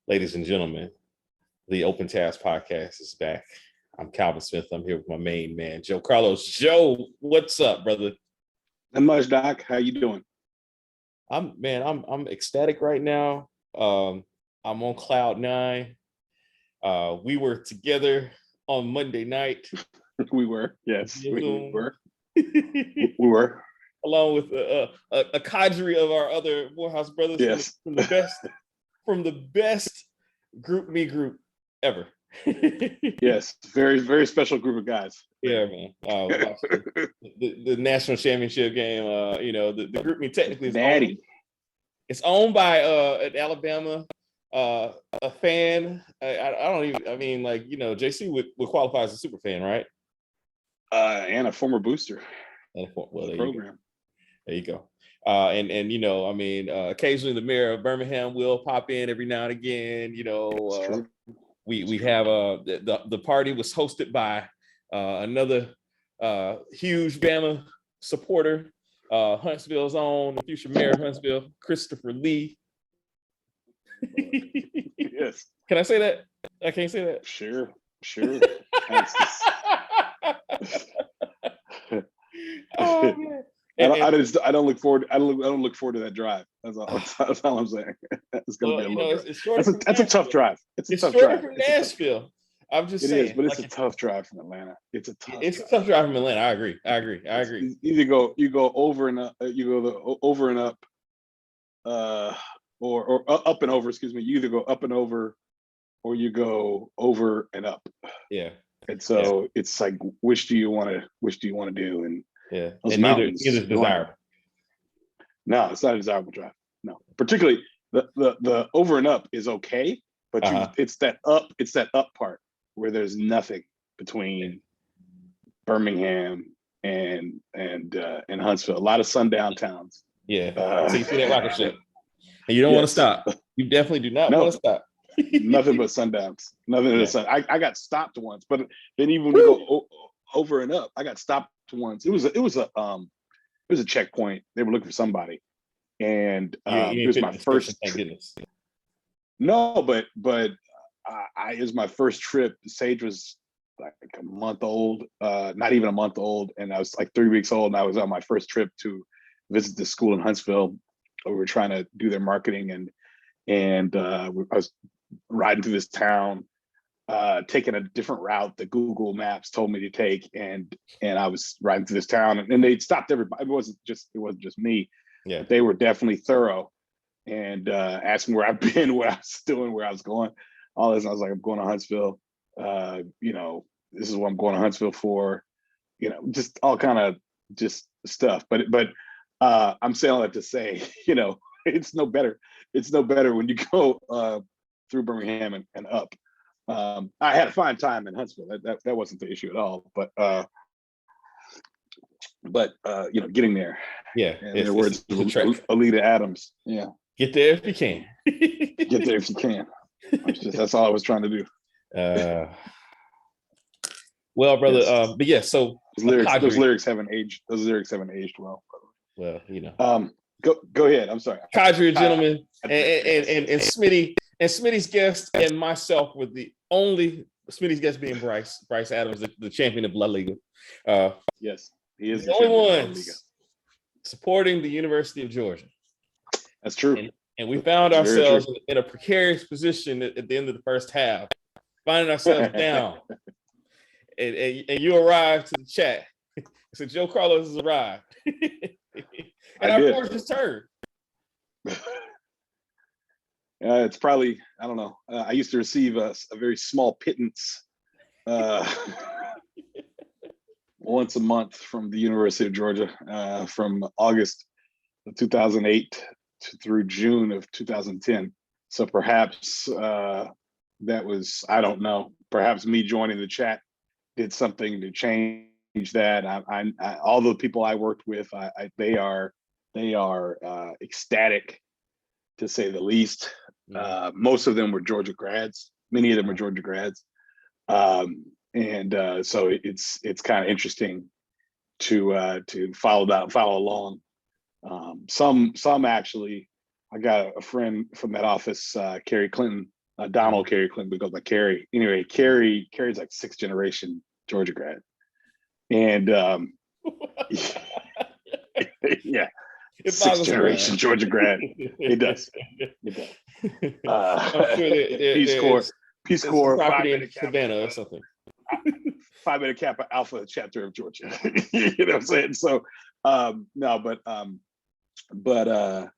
Ladies and gentlemen, the Open Task Podcast is back. I'm Calvin Smith. I'm here with my main man, Joe Carlos. Joe, what's up, brother? Not much, Doc. How you doing? I'm ecstatic right now. I'm on cloud nine. We were together on Monday night. We were, yes, we were. We We were. along with a cadre of our other Morehouse brothers Yes. from the best group me group ever. Yes, very, very special group of guys. Yeah, man. The national championship game. The group me technically is Natty. it's owned by an Alabama a fan. I don't even. I mean, like JC would qualify as a super fan, right? And a former booster. And well, there program. There you go. Occasionally the mayor of Birmingham will pop in every now and again. We have the party was hosted by another huge Bama supporter, Huntsville's own, the future mayor of Huntsville, Christopher Lee. Yes. Can I say that? I can't say that. Sure. Oh, man. I don't look forward. I don't look forward to that drive. That's all I'm saying. It's gonna be a little. It's shorter. That's a tough drive. It's a tough shorter drive from Nashville. I'm just saying. It is, but it's a tough drive from Atlanta. It's a tough drive from Atlanta. I agree. You go over and up. You go the over and up, or up and over. Excuse me. You either go up and over, or you go over and up. Yeah. And so it's like, which do you want to do? And and neither is desirable. No, it's not a desirable drive. No, particularly the over and up is okay, but it's that up part where there's nothing between Birmingham and Huntsville. A lot of sundown towns. Yeah, so you see that rocket ship, and you don't want to stop. You definitely do not want to stop. Nothing but sundowns. Nothing but sun. I got stopped once, but then even when you go over and up, I got stopped once. It was a checkpoint. They were looking for somebody, and it was my first. Thank goodness. No, but it was my first trip. Sage was like a month old, not even a month old, and I was like 3 weeks old, and I was on my first trip to visit the school in Huntsville. We were trying to do their marketing, and I was riding through this town, taking a different route that Google Maps told me to take, and I was riding through this town, and they stopped everybody. It wasn't just me. Yeah, they were definitely thorough, and asked me where I've been, what I was doing, where I was going, all this. And I was like, I'm going to Huntsville. This is what I'm going to Huntsville for. Just all kind of just stuff. But I'm saying all that to say, it's no better. It's no better when you go through Birmingham and up. I had a fine time in Huntsville. That wasn't the issue at all. But getting there. Yeah. In their words, Alita Adams. Yeah. Get there if you can. Get there if you can. That's all I was trying to do. Well, brother. Yes. But yeah. So those lyrics haven't aged. Those lyrics haven't aged well. Well, Go ahead. I'm sorry. Cadre of gentlemen and Smitty's guest and myself were the only Smitty's guest being Bryce Adams, the champion of La Liga. Yes, he is the only ones supporting the University of Georgia. That's true. And we found ourselves in a precarious position at the end of the first half, finding ourselves down. And you arrived to the chat. So Joe Carlos has arrived. And our course just turned. It's probably, I don't know. I used to receive a very small pittance once a month from the University of Georgia from August of 2008 through June of 2010. So perhaps that was, I don't know, perhaps me joining the chat did something to change that. All the people I worked with, they are ecstatic, to say the least. Most of them were Georgia grads. Many of them were Georgia grads, and so it's kind of interesting to follow along. Some actually, I got a friend from that office, Kerry Clinton, Donald Kerry Clinton, but goes by Kerry. Anyway, Kerry's like 6th generation Georgia grad, and yeah, It 6th generation Georgia grad. It does. I'm sure Peace Corps, Peace Corps, property in Savannah or something. Phi Beta Kappa Alpha chapter of Georgia. You know what I'm saying? So no, but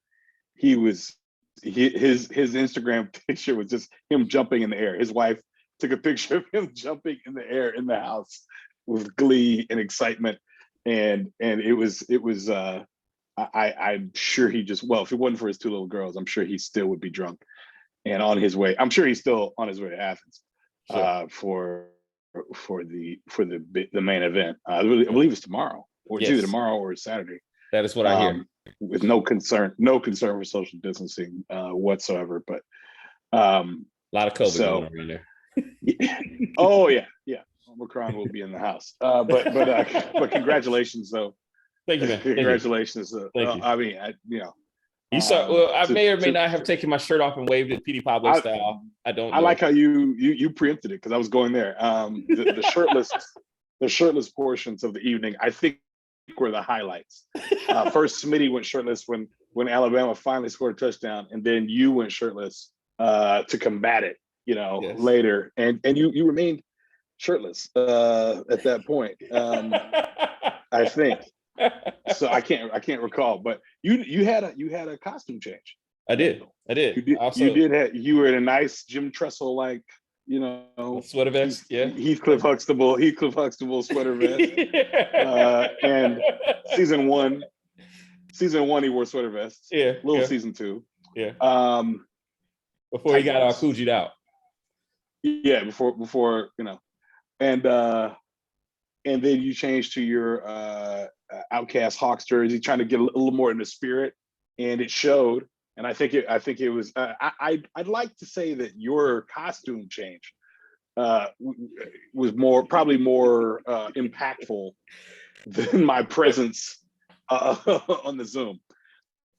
his Instagram picture was just him jumping in the air. His wife took a picture of him jumping in the air in the house with glee and excitement, and it was I'm sure he just, well, if it wasn't for his 2 little girls, I'm sure he still would be drunk and on his way. I'm sure he's still on his way to Athens for the main event. I believe it's tomorrow, or it's either tomorrow or Saturday. That is what I hear. With no concern for social distancing whatsoever. But a lot of COVID going on in there. Oh yeah. Omicron will be in the house. But congratulations though. Thank you, man. Congratulations. Thank you. I mean, you saw. Well, I may or may not have taken my shirt off and waved it Petey Pablo style. I don't know. I like how you preempted it, because I was going there. The shirtless portions of the evening, I think, were the highlights. First, Smitty went shirtless when Alabama finally scored a touchdown, and then you went shirtless to combat it. Later, and you remained shirtless at that point. I think. So I can't recall, but you had a costume change. I did. You were in a nice Jim Tressel sweater vest. Yeah, Heathcliff Huxtable sweater vest. And season one he wore sweater vests. Yeah, season 2. Yeah. Before he got all Coogie'd out. Yeah, before and then you changed to your Outcast Hawks jersey, trying to get a little more in the spirit, and it showed. And I think it was. I'd like to say that your costume change was probably more impactful than my presence on the Zoom.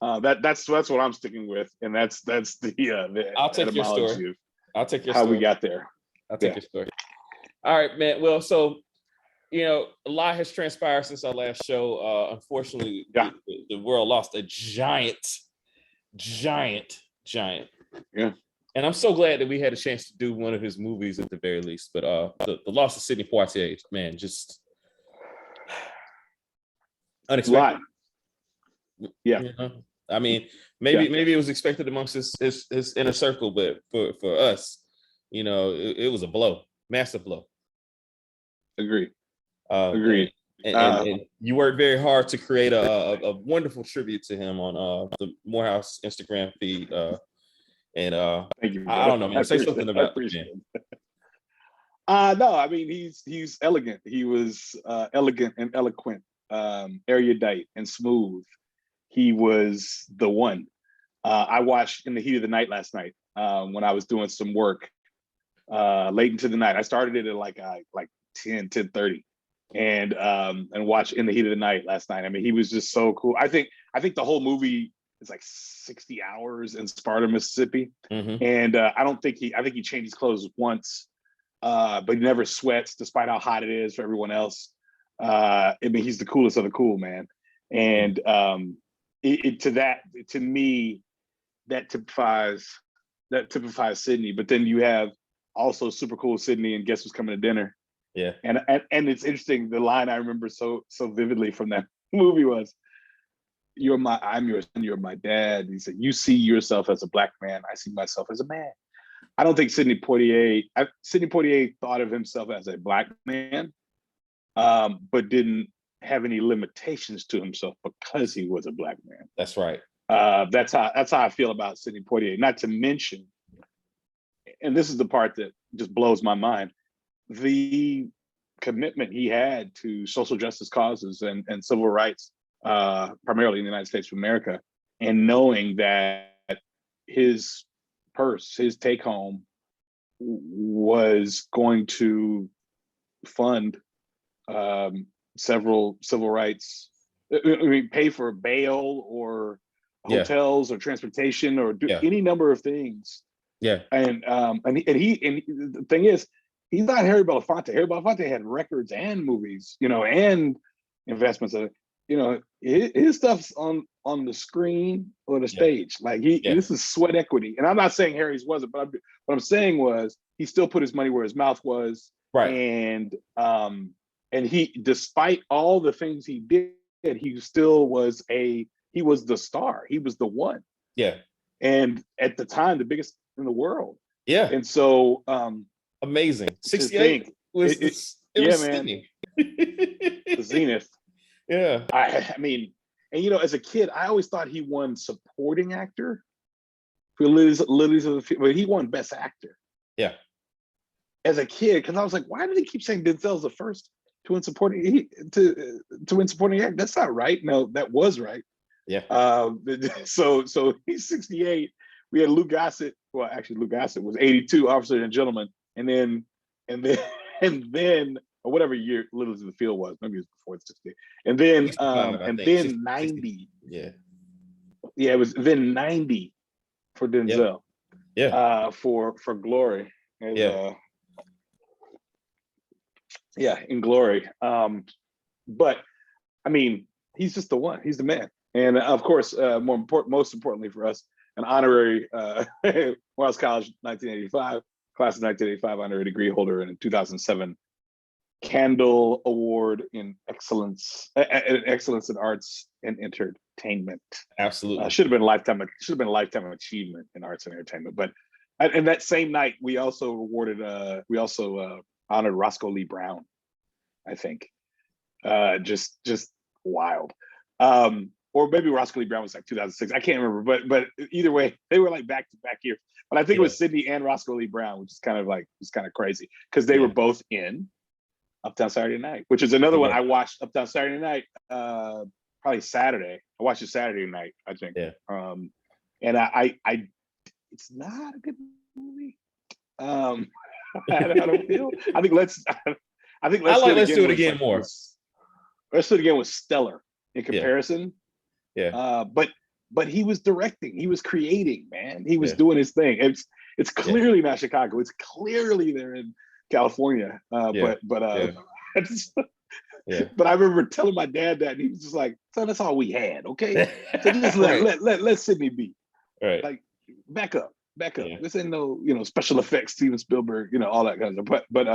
That's what I'm sticking with, and that's the. I'll take your story. I'll take your how story. We got there. I'll take your story. All right, man. Well, so a lot has transpired since our last show. Unfortunately, the world lost a giant. Yeah. And I'm so glad that we had a chance to do one of his movies at the very least. But the loss of Sidney Poitier, man, just unexpected. Yeah. I mean, maybe it was expected amongst his inner circle, but for us, it was a blow, massive blow. Agreed. And you worked very hard to create a wonderful tribute to him on the Morehouse Instagram feed. Thank you. I don't know, man. Say something about it. No, I mean he's elegant. He was elegant and eloquent, erudite and smooth. He was the one. I watched In the Heat of the Night last night when I was doing some work late into the night. I started it at like 10:30. And watch In the Heat of the Night last night. I mean, he was just so cool. I think the whole movie is like 60 hours in Sparta, Mississippi. Mm-hmm. And I think he changed his clothes once, but he never sweats despite how hot it is for everyone else. I mean, he's the coolest of the cool, man. And to me, that typifies Sydney. But then you have also super cool Sydney and Guess Who's Coming to Dinner. Yeah. And it's interesting. The line I remember so vividly from that movie was, I'm your son, you're my dad. He said, you see yourself as a Black man. I see myself as a man. I don't think Sidney Poitier thought of himself as a Black man, but didn't have any limitations to himself because he was a Black man. That's right. That's how I feel about Sidney Poitier. Not to mention, and this is the part that just blows my mind, the commitment he had to social justice causes and civil rights, primarily in the United States of America, and knowing that his take home was going to fund several civil rights, pay for bail or hotels or transportation or do any number of things Yeah. And the thing is, he's not Harry Belafonte. Harry Belafonte had records and movies, and investments. His stuff's on the screen or the stage. Like this is sweat equity. And I'm not saying Harry's wasn't, but what I'm saying was he still put his money where his mouth was. Right. And he, despite all the things he did, he still was he was the star. He was the one. Yeah. And at the time, the biggest in the world. Yeah. And so amazing. 68 was man. The zenith. Yeah. I mean, and as a kid, I always thought he won supporting actor for Lilies of the Field, but he won best actor. Yeah. As a kid, because I was like, why do they keep saying Denzel's the first to win supporting to win supporting actor? That's not right. No, that was right. Yeah. So he's 68. We had Lou Gossett. Well, actually, Lou Gossett was 82, Officer and Gentleman, and then or whatever year Lilies of the Field was. Maybe it was before 68. And then 90. Yeah. Yeah, it was then 90 for Denzel. Yeah. For Glory. In Glory. But I mean, he's just the one. He's the man. And of course, most importantly for us, an honorary Morehouse College 1985, class of 1985 honorary degree holder, and a 2007 Candle Award in excellence in arts and entertainment. Absolutely. Should have been lifetime achievement in arts and entertainment. But and that same night, we also honored Roscoe Lee Brown, I think. Just wild. Or maybe Roscoe Lee Brown was like 2006. I can't remember, but either way, they were like back to back years. But I think it was Sydney and Roscoe Lee Brown, which is kind of crazy because they were both in Uptown Saturday Night, which is another one I watched. Uptown Saturday Night, probably Saturday. I watched it Saturday night, I think. Yeah. And I it's not a good movie. I don't feel. I think let's do it again more. Let's do it again with stellar in comparison. Yeah. But he was directing, he was creating, man. He was doing his thing. It's clearly not Chicago. It's clearly they're in California. But I remember telling my dad that, and he was just like, "Son, that's all we had, okay? So just let Sydney be. Right. Like, back up. Yeah. This ain't no, special effects, Steven Spielberg, all that kind of stuff. But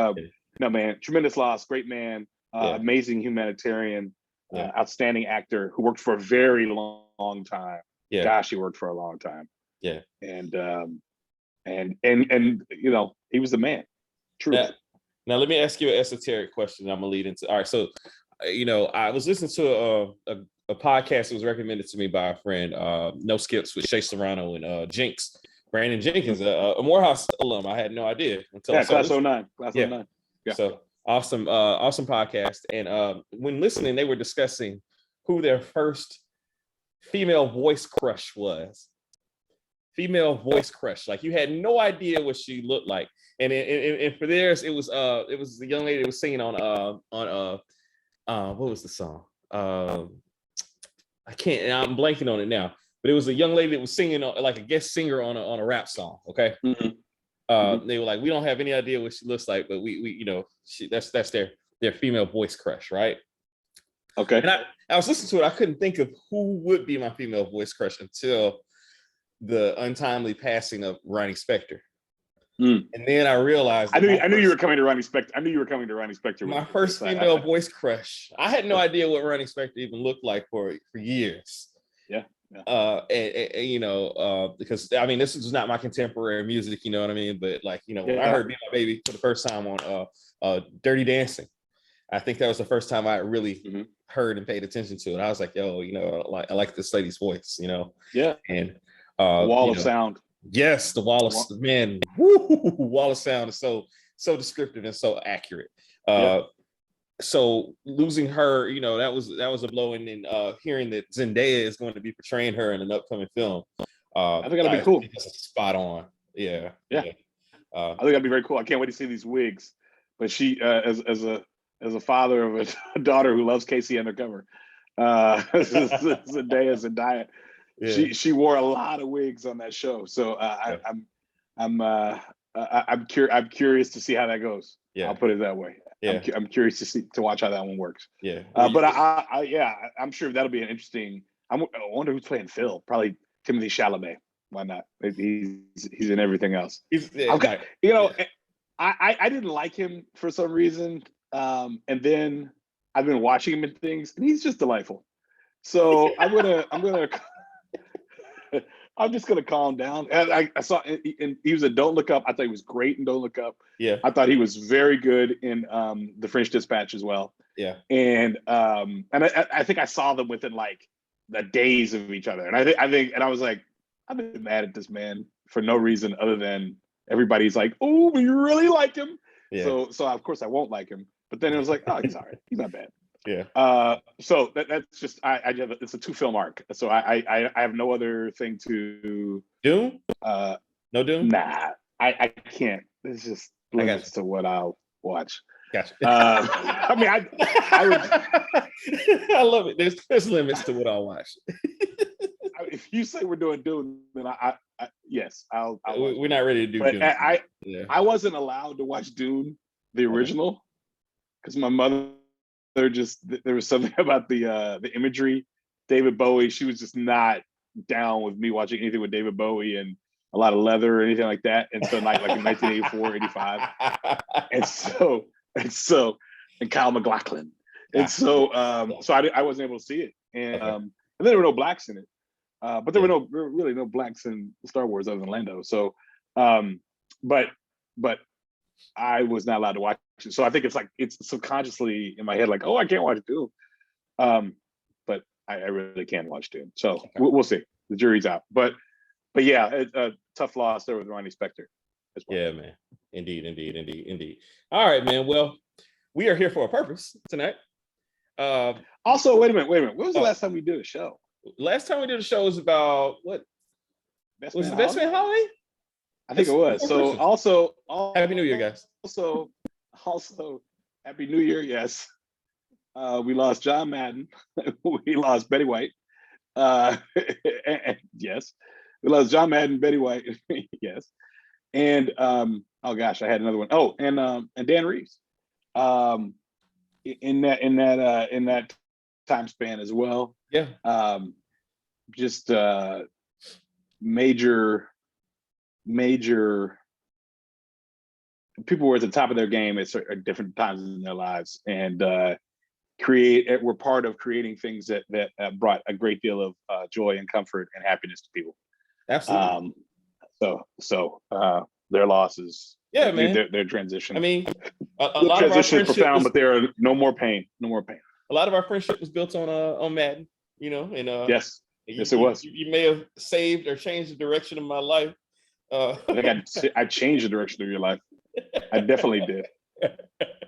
no, man, tremendous loss, great man, amazing humanitarian, outstanding actor who worked for a very long time. Yeah. Gosh, he worked for a long time. Yeah. And he was the man. True. Now let me ask you an esoteric question. I'm gonna lead into. All right, so I was listening to a podcast that was recommended to me by a friend, No Skips with Shay Serrano and Jinx, Brandon Jenkins, a Morehouse alum. I had no idea until class 09. Class 09. Yeah. So awesome podcast. And when listening, they were discussing who their first female voice crush was. Female voice crush. Like, you had no idea what she looked like. And for theirs, it was the young lady that was singing on what was the song? I'm blanking on it now. But it was a young lady that was singing like a guest singer on a rap song. Okay. Mm-hmm. They were like, we don't have any idea what she looks like, but we that's their female voice crush, right? Okay. And I was listening to it. I couldn't think of who would be my female voice crush until the untimely passing of Ronnie Spector. And then I realized I knew you were coming to Ronnie Spector. My first female voice crush. I had no idea what Ronnie Spector even looked like for years. Yeah. Because this is not my contemporary music, you know what I mean? But when I heard "Be My Baby" for the first time on Dirty Dancing, I think that was the first time I really heard and paid attention to it. I was like, yo, I like this lady's voice, Yeah. And Wall of Sound. Yes, the Wall of man. Wall of Sound is so descriptive and so accurate. So losing her, that was a blow. And then hearing that Zendaya is going to be portraying her in an upcoming film, I think that'll be cool. That's spot on. Yeah. I think that'd be very cool. I can't wait to see these wigs. But she, as a father of a daughter who loves Casey Undercover, Zendaya. Yeah. She wore a lot of wigs on that show. So I'm curious to see how that goes. Yeah. I'll put it that way. Yeah. I'm curious to watch how that one works. Yeah. But I'm sure that'll be an interesting. I wonder who's playing Phil. Probably Timothy Chalamet. Why not? He's in everything else. I've got, I didn't like him for some reason, and then I've been watching him in things, and he's just delightful. So I'm just gonna calm down. And I saw, and he was a Don't Look Up. I thought he was great in Don't Look Up. Yeah. I thought he was very good in The French Dispatch as well. Yeah. And I think I saw them within like the days of each other. And I was like, I've been mad at this man for no reason other than everybody's like, oh, we really like him. Yeah. So of course I won't like him. But then it was like, oh, he's all right. He's not bad. Yeah. So that's just it's a 2-film arc. So I have no other thing to Doom. No Doom. Nah, I can't. It's just limits to what I'll watch. Gotcha. I mean, I would. I love it. There's limits to what I'll watch. If you say we're doing Doom, then yes, I'll we're not ready to do but Doom. I wasn't allowed to watch Doom, the original, because my mother there was something about the imagery. David Bowie, she was just not down with me watching anything with David Bowie and a lot of leather or anything like that. And so like in 1984, 85. And Kyle MacLachlan. And so I wasn't able to see it. And there were no blacks in it. But there were really no blacks in Star Wars other than Lando. So but I was not allowed to watch it. So I think it's subconsciously in my head, like, oh, I can't watch Doom. But I really can watch Doom. So we'll see. The jury's out. But yeah, a tough loss there with Ronnie Spector. Well. Yeah, man. Indeed. All right, man. Well, we are here for a purpose tonight. Also, wait a minute. When was the last time we did a show? Last time we did a show was about what? Was it the Best Man Holiday? I think it was. So also Happy New Year, guys. Also, Happy New Year, yes. We lost John Madden. We lost Betty White. Yes. We lost John Madden, Betty White, yes. And oh gosh, I had another one. Oh, and Dan Reeves. In that time span as well. Yeah. Just major people were at the top of their game at different times in their lives, and were part of creating things that brought a great deal of joy and comfort and happiness to people. Absolutely. So their losses, man, their transition. I mean, a lot of our friendship is profound, but there are no more pain. A lot of our friendship was built on Madden, and yes, it was. You may have saved or changed the direction of my life. I think I changed the direction of your life. I definitely did.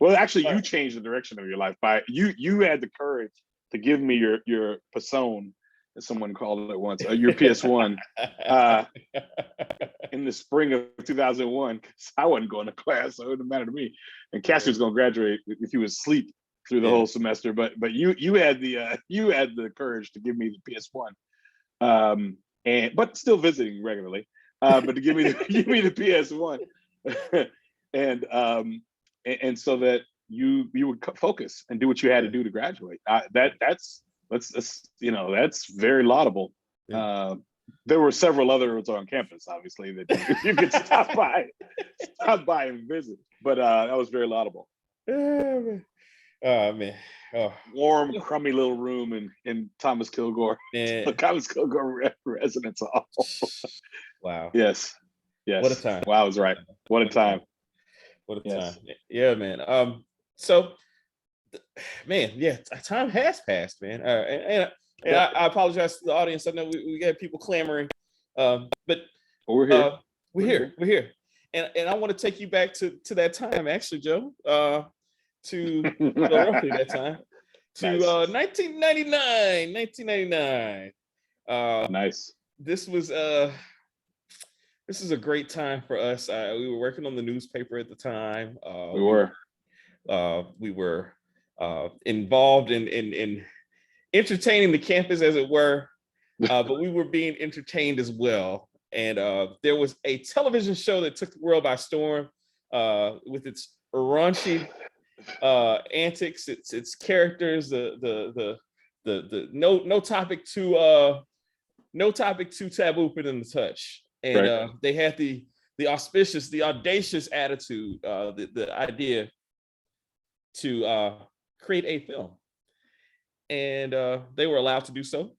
Well, actually, you changed the direction of your life by you had the courage to give me your Pasone, as someone called it once, your PS1, in the spring of 2001, because I wasn't going to class, so it didn't matter to me. And Cassie was going to graduate if he was asleep through the whole semester. But you had the courage to give me the PS1, but still visiting regularly. But to give me the PS1, and so that you would focus and do what you had to do to graduate. That's very laudable. Yeah. There were several others on campus, obviously, that you could stop by and visit. But that was very laudable. Oh man. Oh. Warm, crummy little room in Thomas Kilgore. Thomas Kilgore Residence Hall. Wow. Yes. What a time. Wow, I was right. What a time. What a time. Yeah, man. So man, yeah, time has passed, man. And I apologize to the audience. I know we got people clamoring, but we're here. We're here, and I want to take you back to that time, actually, Joe. To roughly that time, to nice. 1999. Nice. This was a great time for us. We were working on the newspaper at the time. We were involved in entertaining the campus, as it were, but we were being entertained as well. And there was a television show that took the world by storm with its raunchy antics, its characters, the no topic too taboo put in the touch. And they had the audacious attitude, the idea to create a film. And they were allowed to do so.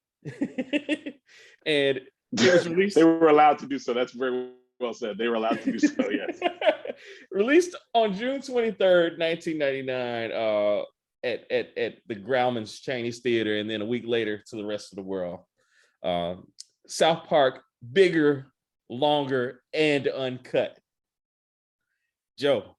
And it was released. They were allowed to do so. That's very well said. They were allowed to do so, yes. Released on June 23rd, 1999, at the Grauman's Chinese Theater, and then a week later to the rest of the world. South Park, bigger, longer, and uncut. Joe.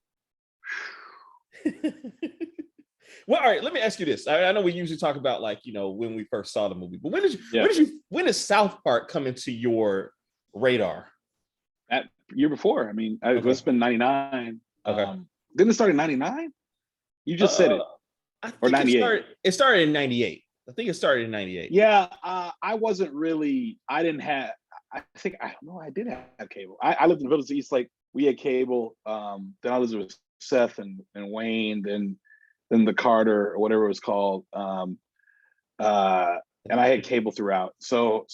Well, all right, let me ask you this. I know we usually talk about, like, you know, when we first saw the movie, but when did South Park come into your radar? That year before. I mean, it's been 99. Okay. Didn't it start in 99? You just said it. Or 98. It started in 98. I think it started in 98. Yeah, I didn't have, I did have cable. I lived in the Village of East Lake. We had cable. Then I lived with Seth and Wayne, then the Carter or whatever it was called. And I had cable throughout. So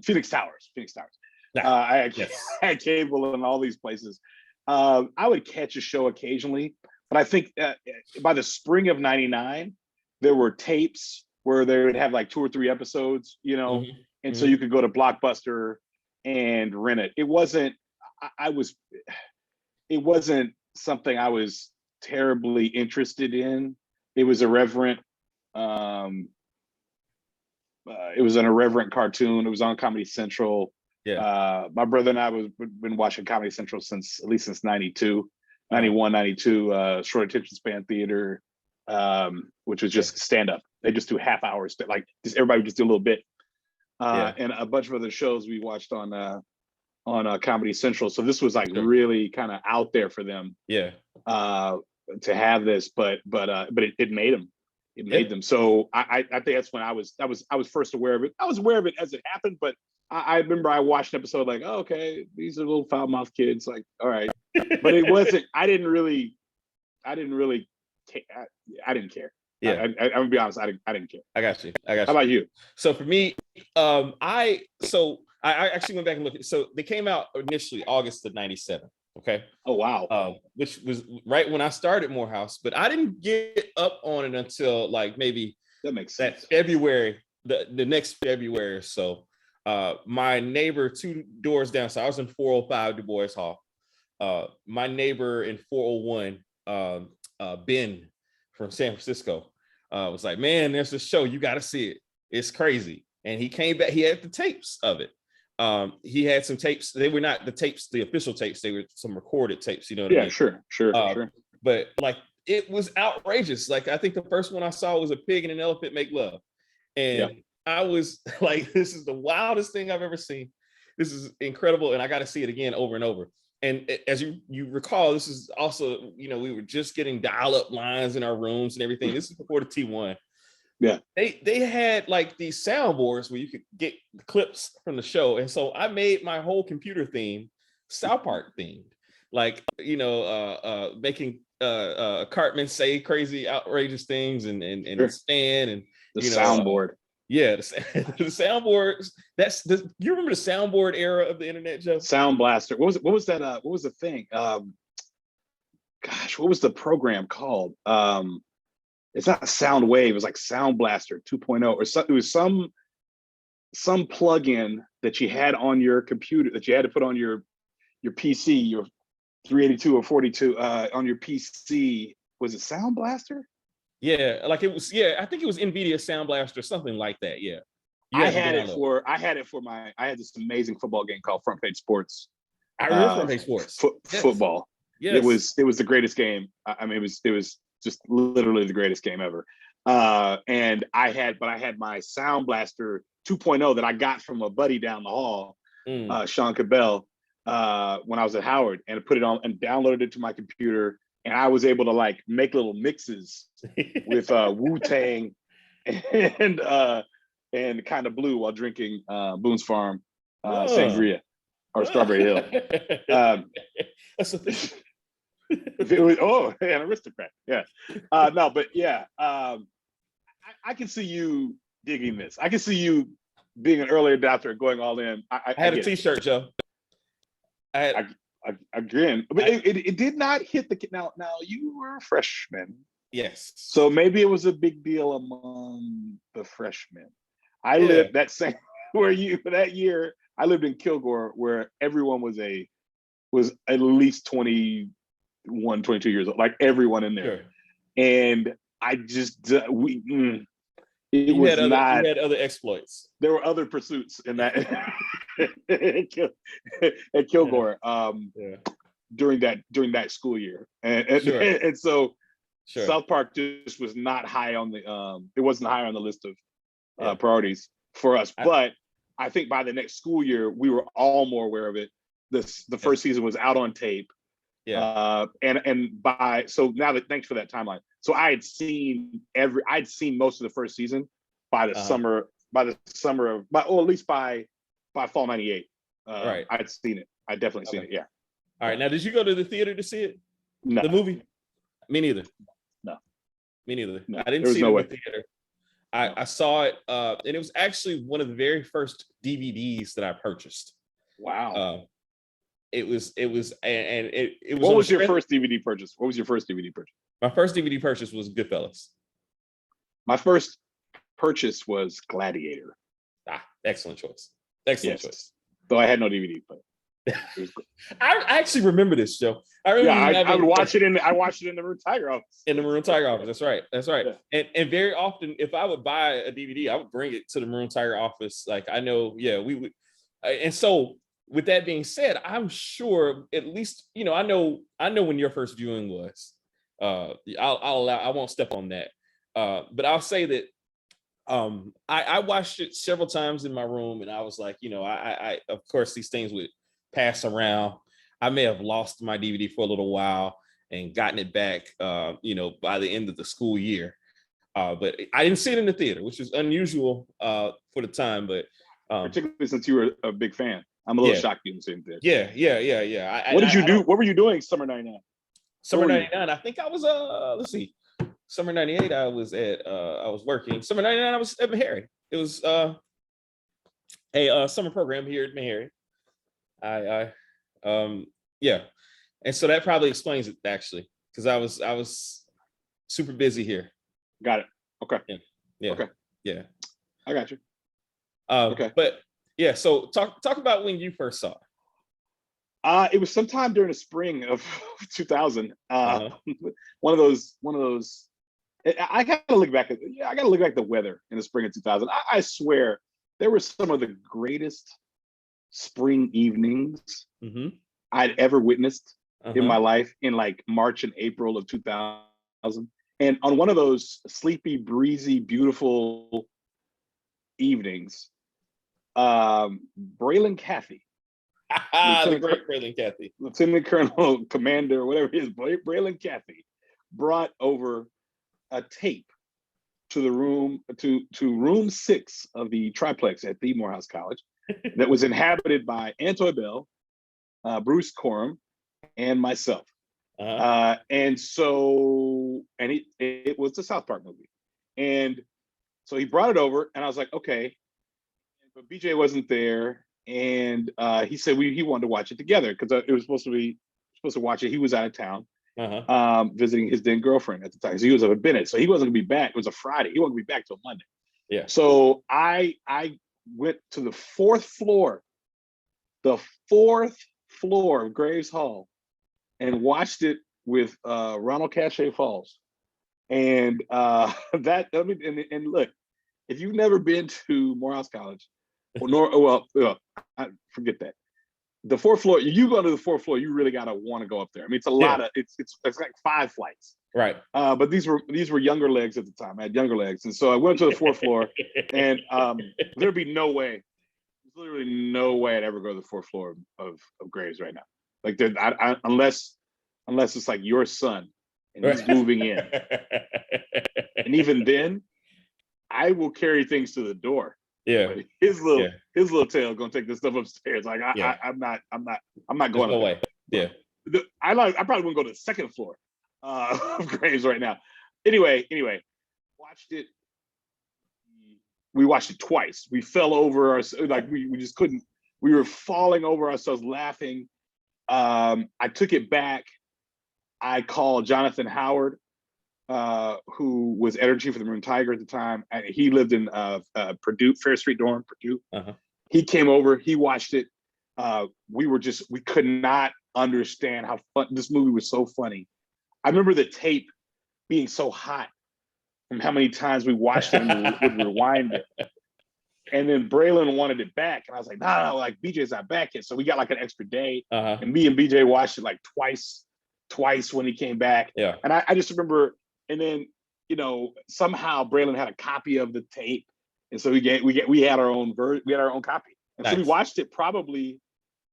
Phoenix Towers. I had cable in all these places. I would catch a show occasionally, but I think by the spring of 99, there were tapes where they would have like 2 or 3 episodes, you know, and so you could go to Blockbuster and rent it. It wasn't something I was terribly interested in. It was irreverent. It was an irreverent cartoon. It was on Comedy Central. Yeah. My brother and I been watching Comedy Central since 92, 91, 92, short attention span theater, which was just stand up. They just do half hours, but like just everybody would just do a little bit. And a bunch of other shows we watched on Comedy Central. So this was like really kind of out there for them. Yeah. To have this, but it made them. It made them. So I think that's when I was first aware of it. I was aware of it as it happened, but I remember I watched an episode like, oh, okay, these are little foul mouthed kids. Like, all right, but it wasn't. I didn't really. I didn't care. Yeah, I'm gonna be honest. I didn't care. I got you. How about you? So for me, I actually went back and looked at. So they came out initially August of '97. Okay. Oh wow. Which was right when I started Morehouse, but I didn't get up on it until like maybe that makes sense. February, the next February or so. My neighbor 2 doors down, so I was in 405 Du Bois Hall. My neighbor in 401, Ben from San Francisco, was like, man, there's a show, you got to see it. It's crazy. And he came back, he had the tapes of it. He had some tapes. They were not the tapes, the official tapes. They were some recorded tapes, you know what I mean? Sure. But like, it was outrageous. Like, I think the first one I saw was a pig and an elephant make love. And I was like, this is the wildest thing I've ever seen. This is incredible. And I got to see it again over and over. And as you recall, this is also, you know, we were just getting dial-up lines in our rooms and everything. This is before the T1. Yeah. They had like these soundboards where you could get the clips from the show. And so I made my whole computer theme South Park themed. Like, you know, making Cartman say crazy, outrageous things and Stan and the soundboard. The soundboards. You remember the soundboard era of the internet, Joe? Sound Blaster. What was that? What was the thing? Gosh, what was the program called? It's not Sound Wave. It was like Sound Blaster 2.0 or something. It was some plugin that you had on your computer that you had to put on your PC, your 382 or 42 on your PC. Was it Sound Blaster? Yeah, like it was. Yeah, I think it was NVIDIA Sound Blaster, something like that. Yeah, I had it for I had this amazing football game called Front Page Sports. I remember Front Page Sports. Football. Yes. It was the greatest game. I mean, it was just literally the greatest game ever. And I had my Sound Blaster 2.0 that I got from a buddy down the hall, Sean Cabell, when I was at Howard, and put it on and downloaded it to my computer. And I was able to like make little mixes with Wu-Tang and kind of blue while drinking Boone's Farm sangria. or Strawberry Hill. That's a If it was, an aristocrat. Yeah. No, but yeah, I can see you digging this. I can see you being an early adopter, going all in. I had a T-shirt, Joe. Again, but it did not hit the now. Now you were a freshman. Yes. So maybe it was a big deal among the freshmen. I lived that same that year. I lived in Kilgore, where everyone was at least 21, 22 years old, like everyone in there. Sure. And I just you had other exploits. There were other pursuits in that at Kilgore during that school year, and so South Park just was not high on the it wasn't high on the list of priorities for us. But I think by the next school year we were all more aware of it. The first season was out on tape. So now that, thanks for that timeline. So I'd seen most of the first season by the summer of at least by fall '98. Right. I'd seen it. I'd definitely seen it. Yeah. All right. Now, did you go to the theater to see it? No. The movie? Me neither. No. Me neither. No. I didn't see it in the theater. I saw it, and it was actually one of the very first DVDs that I purchased. Wow. It was. What was your first DVD purchase? What was your first DVD purchase? My first DVD purchase was Goodfellas. My first purchase was Gladiator. Excellent choice. Excellent choice. Though I had no DVD, but I actually remember this, Joe. I remember. I would watch it I watched it in the Maroon Tiger office. In the Maroon Tiger office. That's right. Yeah. And very often, if I would buy a DVD, I would bring it to the Maroon Tiger office. Like, I know, we would. And so, with that being said, I'm sure at least, I know when your first viewing was. I won't step on that. But I'll say that I watched it several times in my room, and I was like, I of course these things would pass around. I may have lost my DVD for a little while and gotten it back, by the end of the school year. But I didn't see it in the theater, which is unusual for the time. But particularly since you were a big fan, I'm a little shocked you didn't see it there. Yeah. What did you do? What were you doing summer '99? Summer '99, I think I was let's see. Summer '98, I was working. Summer '99, I was at Meharry. It was a summer program here at Meharry. And so that probably explains it, actually, because I was super busy here. Got it. Okay. Yeah. Okay. Yeah. I got you. Okay. But yeah, so talk about when you first saw it. It was sometime during the spring of 2000. One of those. I gotta look back at the weather in the spring of 2000. I swear there were some of the greatest spring evenings I'd ever witnessed in my life, in like March and April of 2000. And on one of those sleepy, breezy, beautiful evenings, Braylon Cathy, the great Braylon Cathy, Lieutenant Colonel, Commander, whatever it is, Braylon Cathy, brought over a tape to the room room 6 of the triplex at the Morehouse College that was inhabited by Antoy Bell, Bruce Coram, and myself. And it was the South Park movie. And so he brought it over, and I was like, okay. But BJ wasn't there, and he said he wanted to watch it together, because it was supposed to watch it. He was out of town, visiting his then girlfriend at the time. So he was up at Bennett, so he wasn't gonna be back. It was a Friday. He wasn't gonna be back till Monday. Yeah. So I went to the fourth floor of Graves Hall, and watched it with Ronald Cachet Falls. And and look, if you've never been to Morehouse College, forget that. The fourth floor, you go to the fourth floor, you really gotta want to go up there. I mean, it's a lot of it's like 5 flights. Right. But these were younger legs at the time. I had younger legs, and so I went to the fourth floor, and there'd be no way. There's literally no way I'd ever go to the fourth floor of Graves right now. Like, unless it's like your son and he's moving in, and even then, I will carry things to the door. Yeah. His little tail gonna take this stuff upstairs. Like I'm not There's going. no way. Yeah. I probably wouldn't go to the second floor of Graves right now. Anyway, watched it. We watched it twice. We fell over our, like we just couldn't. We were falling over ourselves laughing. I took it back. I called Jonathan Howard, who was editor-in-chief of the Maroon Tiger at the time, and he lived in Purdue, Fair Street Dorm, Purdue. Uh-huh. He came over. He watched it. We could not understand how fun this movie was. So funny. I remember the tape being so hot from how many times we watched it and would rewind it. And then Braylon wanted it back. And I was like, no, like BJ's not back yet. So we got like an extra day. Uh-huh. And me and BJ watched it like twice when he came back. Yeah. And I just remember, and then, somehow Braylon had a copy of the tape. And so we had our own we had our own copy. And so we watched it probably,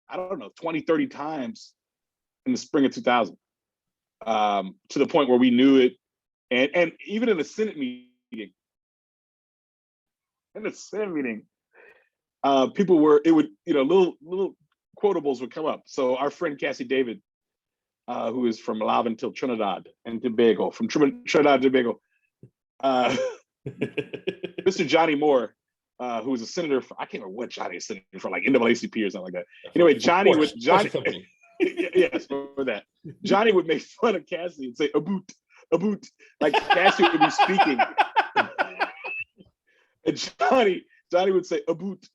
I don't know, 20, 30 times in the spring of 2000. To the point where we knew it. And even in the Senate meeting, people were, little quotables would come up. So our friend Cassie David, who is from Malvin till Trinidad and Tobago, from Trinidad and Tobago, Mr. Johnny Moore, who was a senator for, I can't remember what Johnny is senator for, like NAACP or something like that. Anyway, Johnny. Yes, for that. Johnny would make fun of Cassie and say, a boot. Like Cassie would be speaking. And Johnny would say, a boot,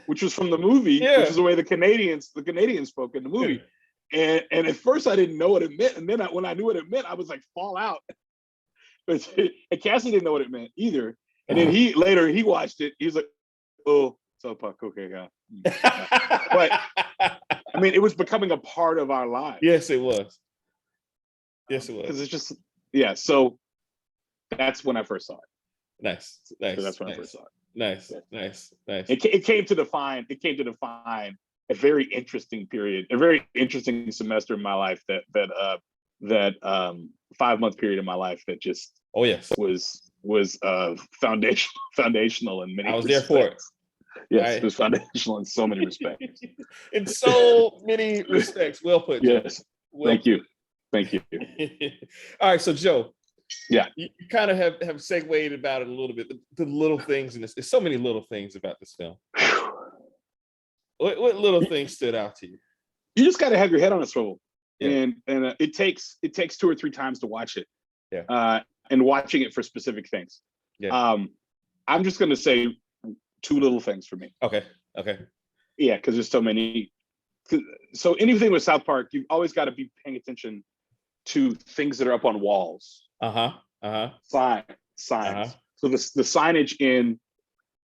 which was from the movie, which is the way the Canadians spoke in the movie. Yeah. And at first I didn't know what it meant. And then when I knew what it meant, I was like, fall out. And Cassie didn't know what it meant either. And then he watched it. He was like, oh, so okay, yeah. But I mean, it was becoming a part of our lives. Yes, it was. Because it's just, so that's when I first saw it. Nice. So that's when I first saw it. Nice. It came to define a very interesting period, a very interesting semester in my life that 5-month period in my life that just was foundational in many respects. I was there for it. Yes, it was foundational in so many respects. In so many respects. Well put, Joe. Yes. Thank you. All right, so Joe. Yeah. You kind of have segued about it a little bit. The little things in this. There's so many little things about this film. What little things stood out to you? You just got to have your head on a swivel. Yeah. And it takes 2 or 3 times to watch it. Yeah. And watching it for specific things. Yeah. I'm just going to say 2 little things for me. Okay. Yeah, because there's so many. So anything with South Park, you've always got to be paying attention to things that are up on walls. Signs. So the signage in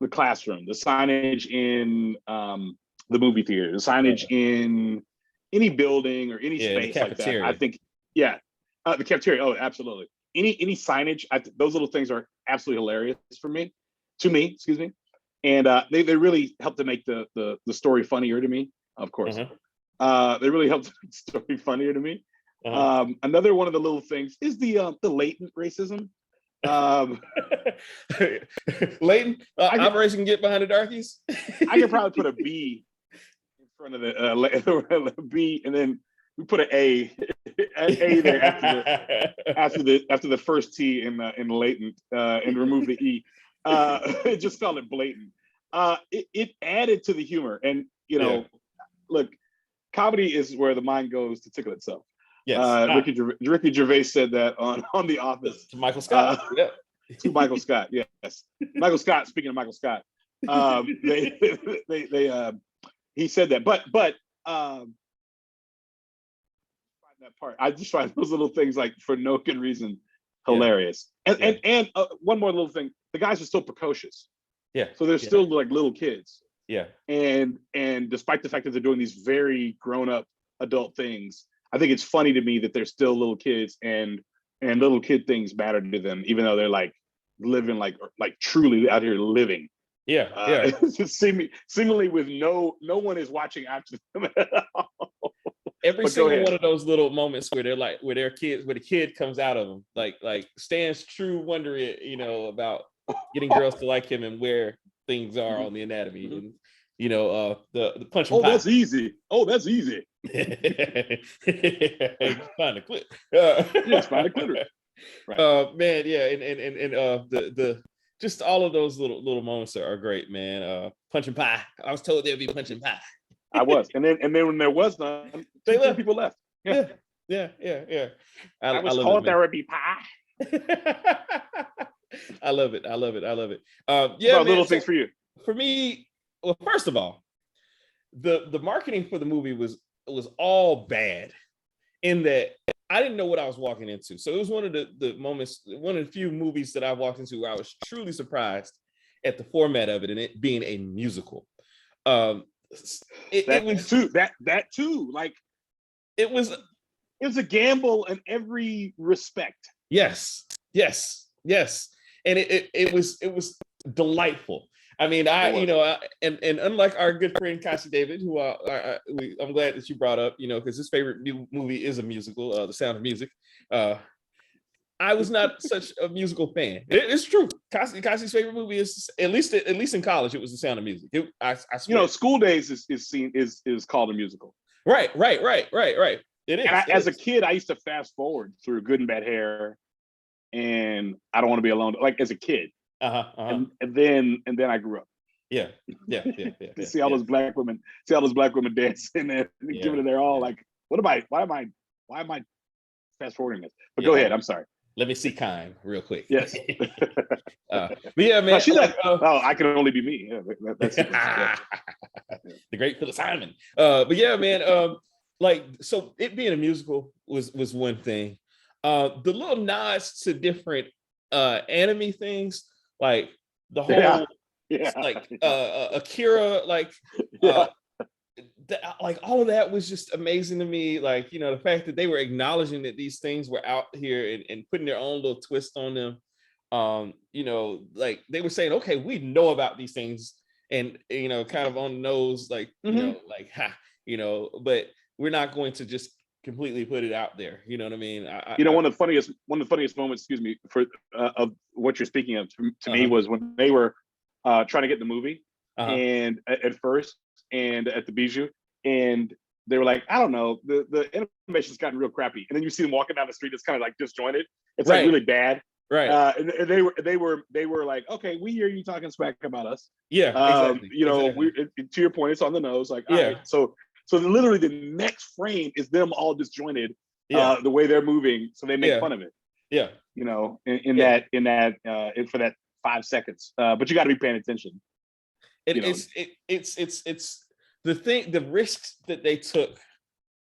the classroom, the signage in the movie theater, the signage in any building or any space like that. I think, the cafeteria. Oh, absolutely. Any signage, those little things are absolutely hilarious to me. Excuse me. And they really help to make the story funnier to me, of course. They really help to make the story funnier to me. Another one of the little things is the latent racism. Latent? Operation Get Behind the Darkies? I could probably put a B in front of the B, and then we put an A there after the first T in latent, and remove the E. Just call it blatant. It added to the humor, and look, comedy is where the mind goes to tickle itself. Yes. Ricky Gervais said that on The Office to Michael Scott. To Michael Scott, yes. Michael Scott. Speaking of Michael Scott, he said that, but that part, I just find those little things, like, for no good reason, hilarious. And one more little thing: the guys are still precocious. Yeah. So they're still like little kids. Yeah. And despite the fact that they're doing these very grown-up adult things, I think it's funny to me that they're still little kids, and little kid things matter to them, even though they're like living like truly out here living. Seemingly with no one is watching after them at all. Every single one of those little moments where they're like, where the kid comes out of them, like Stan's true wondering, about getting girls to like him, and where things are on the anatomy, Mhm. and the punch and Oh, pie. that's easy. Oh, that's easy. Find a clip. Yes, find a clitoris. Right. Man, yeah, and the just all of those little moments are great, man. Punch and pie. I was told there'd be punch and pie. I was, and then when there was none, They three left. people left. Yeah, Yeah. I was love told it, there would be pie. I love it. I love it. I love it. Yeah, About man. little So things for you. for me, well, first of all, the marketing for the movie was all bad in that I didn't know what I was walking into. So it was one of the moments, one of the few movies that I walked into where I was truly surprised at the format of it and it being a musical. It was like it was it was a gamble in every respect. yes, and it was delightful. I mean, and unlike our good friend Kasi David, who I'm glad that you brought up, because his favorite movie is a musical, The Sound of Music. I was not such a musical fan. It's true. Kasi's favorite movie is at least in college, it was The Sound of Music. I swear. School Days is called a musical. Right. It is. And as a kid, I used to fast forward through Good and Bad Hair, and I Don't Want to Be Alone. Like as a kid, And then I grew up. Yeah. See all those black women dancing and giving it their all. Like, why am I fast forwarding this? But go ahead. I'm sorry. Let me see Kime real quick. Yes. But yeah, man. I can only be me. Yeah, that's the great Phyllis Hyman. But yeah, man. So it being a musical was one thing. The little nods to different anime things, like the whole Akira, like like all of that was just amazing to me. Like, the fact that they were acknowledging that these things were out here and putting their own little twist on them. Like they were saying, okay, we know about these things, and kind of on the nose, like but we're not going to just completely put it out there. You know what I mean? One of the funniest moments, excuse me, for of what you're speaking of to me was when they were trying to get the movie, and at first, and at the Bijou, and they were like, I don't know, the animation's gotten real crappy, and then you see them walking down the street, it's kind of like disjointed. It's like really bad. Right. And they were like, okay, we hear you talking smack about us. Yeah. Exactly. We to your point, it's on the nose. Like, all right, so literally the next frame is them all disjointed, the way they're moving, so they make fun of it. Yeah. For that 5 seconds. But you got to be paying attention. It's the risks that they took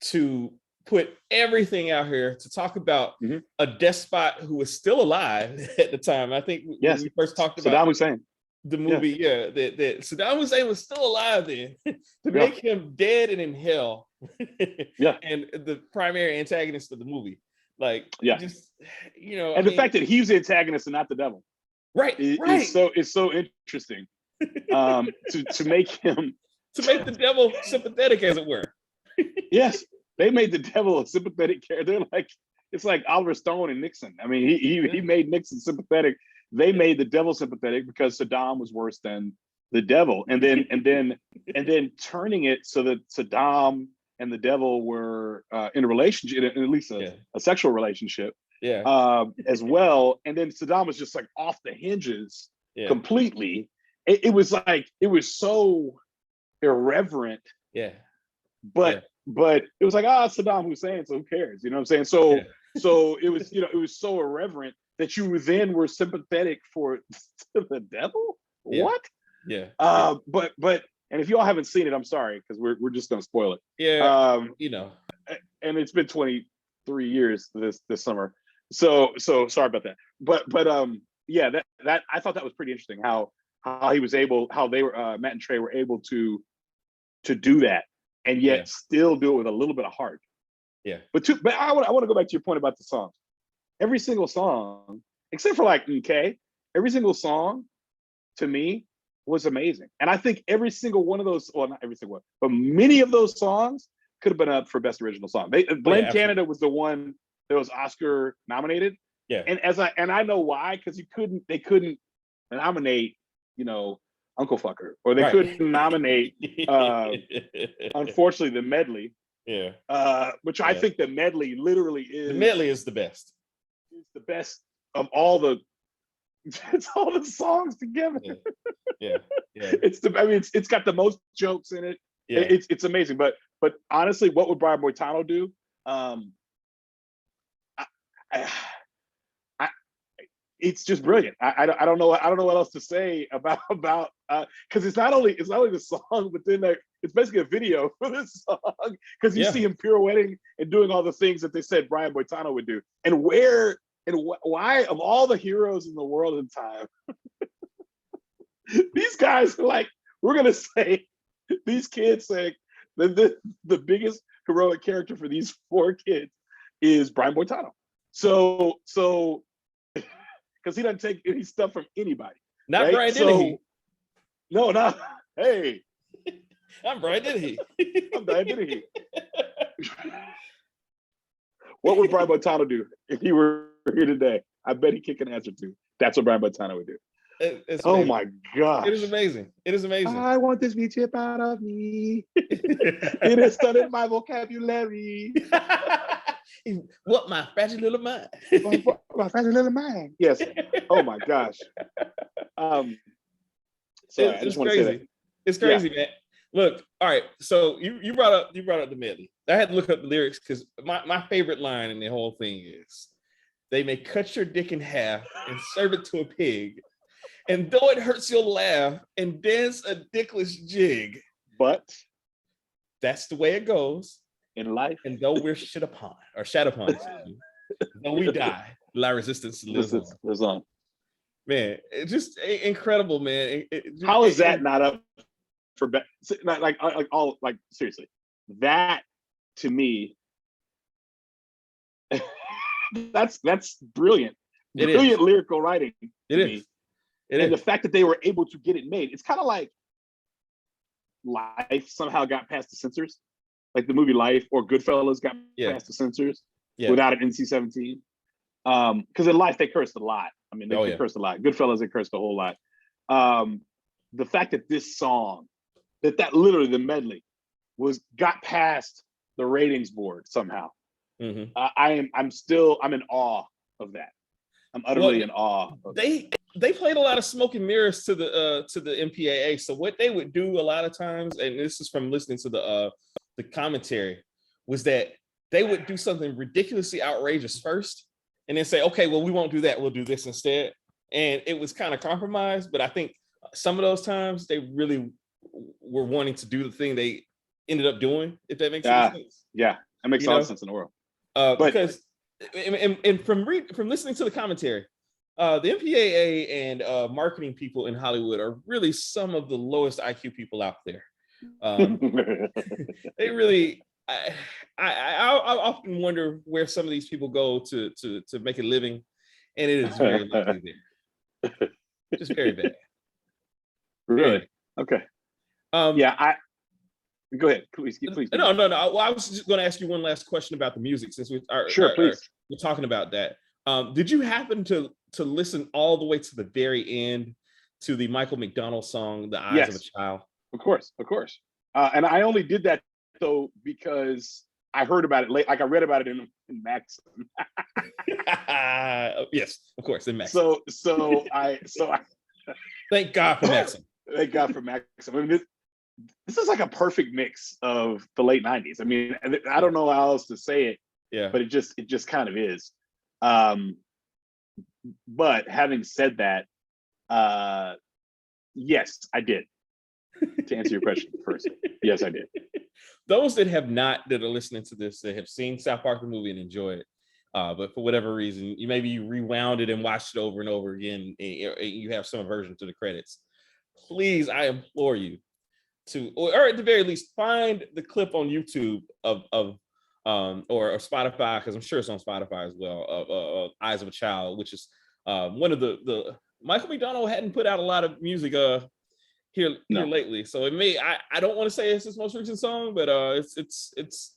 to put everything out here to talk about a despot who was still alive at the time. I think when we first talked about Saddam Hussein. The movie, that Saddam Hussein was still alive then. To make him dead and in hell, and the primary antagonist of the movie, like, just and the fact that he's the antagonist and not the devil, right? It's so interesting, to make him the devil sympathetic, as it were. Yes, they made the devil a sympathetic character. It's like Oliver Stone and Nixon. I mean, he made Nixon sympathetic. They made the devil sympathetic because Saddam was worse than the devil, and then turning it so that Saddam and the devil were in a relationship, at least a sexual relationship, as well. And then Saddam was just like off the hinges completely. It was so irreverent. But it was like, Saddam Hussein, so who cares? You know what I'm saying? So it was so irreverent that you then were sympathetic for the devil. What? But and if y'all haven't seen it, I'm sorry, because we're just gonna spoil it. And it's been 23 years this summer, so sorry about that. But that I thought that was pretty interesting, how he was able, how they were Matt and Trey were able to do that and yet still do it with a little bit of heart. But I want to go back to your point about the songs. Every single song, except for like okay, every single song to me was amazing. And I think every single one of those, well, not every single one, but many of those songs could have been up for Best Original Song. Blame Canada was the one that was Oscar nominated. And I know why, because they couldn't nominate, Uncle Fucker, or they Right. couldn't nominate, unfortunately, the medley. Yeah. Which I think the medley literally is. The medley is the best. It's the best of all the. It's all the songs together. Yeah. It's got the most jokes in it. Yeah. It's amazing. But honestly, what would Brian Boitano do? It's just brilliant. I don't know what else to say about because it's not only the song, but then it's basically a video for this song, because you see him pirouetting and doing all the things that they said Brian Boitano would do, and why of all the heroes in the world in time, these guys are like, we're gonna say, these kids say the biggest heroic character for these 4 kids is Brian Boitano. So because he doesn't take any stuff from anybody. Not right? Brian Dennehy. No, not. Hey, I'm Brian Dennehy. I'm Brian Dennehy. What would Brian Boitano do if he were here today? I bet he kick an answer to. That's what Brian Boitano would do. Oh my gosh. It is amazing. It is amazing. I want this V chip out of me. It has studied my vocabulary. What my fragile little mind. My fragile little mind. Yes. Oh my gosh. Sorry, I just want to say that. It's crazy, man. Look, all right. So you brought up the medley. I had to look up the lyrics because my favorite line in the whole thing is, "They may cut your dick in half and serve it to a pig, and though it hurts, you'll laugh and dance a dickless jig. But that's the way it goes in life. And though we're shat upon, though we die, la resistance lives on. Man, it's just incredible, man. How is that not up for seriously? That to me, that's brilliant. Brilliant lyrical writing. It is. And the fact that they were able to get it made, it's kind of like Life somehow got past the censors, like the movie Life or Goodfellas got past the censors without an NC-17. Because in Life they cursed a lot. I mean, they cursed a lot. Goodfellas, they cursed a whole lot. The fact that this song, that literally the medley got past the ratings board somehow. Mm-hmm. I'm in awe of that. I'm utterly in awe. They played a lot of smoke and mirrors to the MPAA. So what they would do a lot of times, and this is from listening to the commentary, was that they would do something ridiculously outrageous first, and then say, okay, well, we won't do that. We'll do this instead. And it was kind of compromised, but I think some of those times they really were wanting to do the thing they ended up doing, if that makes sense. Yeah, that makes all the sense in the world. Because and from listening to the commentary, the MPAA and marketing people in Hollywood are really some of the lowest IQ people out there. They really, I often wonder where some of these people go to make a living, and it is very likely there. Just very bad. Really? Okay. Go ahead, please. No. Well, I was just going to ask you one last question about the music, since we're talking about that. Did you happen to listen all the way to the very end to the Michael McDonald song, "The Eyes of a Child"? Of course. And I only did that though because I heard about it late. Like I read about it in Maxim. Yes, of course, in Maxim. So I thank God for Maxim. Thank God for Maxim. I mean, this is like a perfect mix of the late 90s. I mean, I don't know how else to say it. Yeah. But it just kind of is. But having said that, yes, I did. To answer your question first, yes, I did. Those that are listening to this, that have seen South Park the movie and enjoy it, but for whatever reason, you rewound it and watched it over and over again, and you have some aversion to the credits. Please, I implore you to, or at the very least, find the clip on YouTube of or Spotify, because I'm sure it's on Spotify as well, of "Eyes of a Child," which is one of the Michael McDonald hadn't put out a lot of music here lately, so it may, I don't want to say it's his most recent song, but it's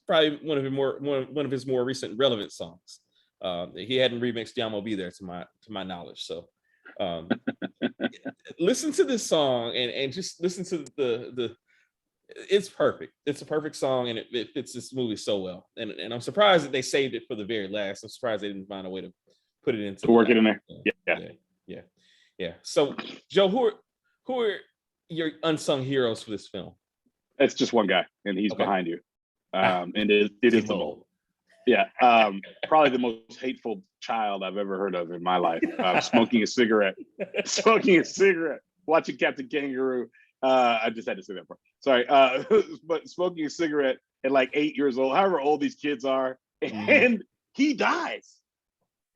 probably one of his more recent relevant songs. He hadn't remixed "Yamo Be There" to my knowledge, so listen to this song and just listen to the. It's perfect. It's a perfect song, and it fits this movie so well. And I'm surprised that they saved it for the very last. I'm surprised they didn't find a way to put it into to work it in there. Yeah. So, Joe, who are your unsung heroes for this film? It's just one guy, and he's behind you. And it is the mole. Yeah, probably the most hateful child I've ever heard of in my life. Smoking a cigarette, watching Captain Kangaroo. I just had to say that part. Sorry, but smoking a cigarette at like 8 years old, however old these kids are, and he dies.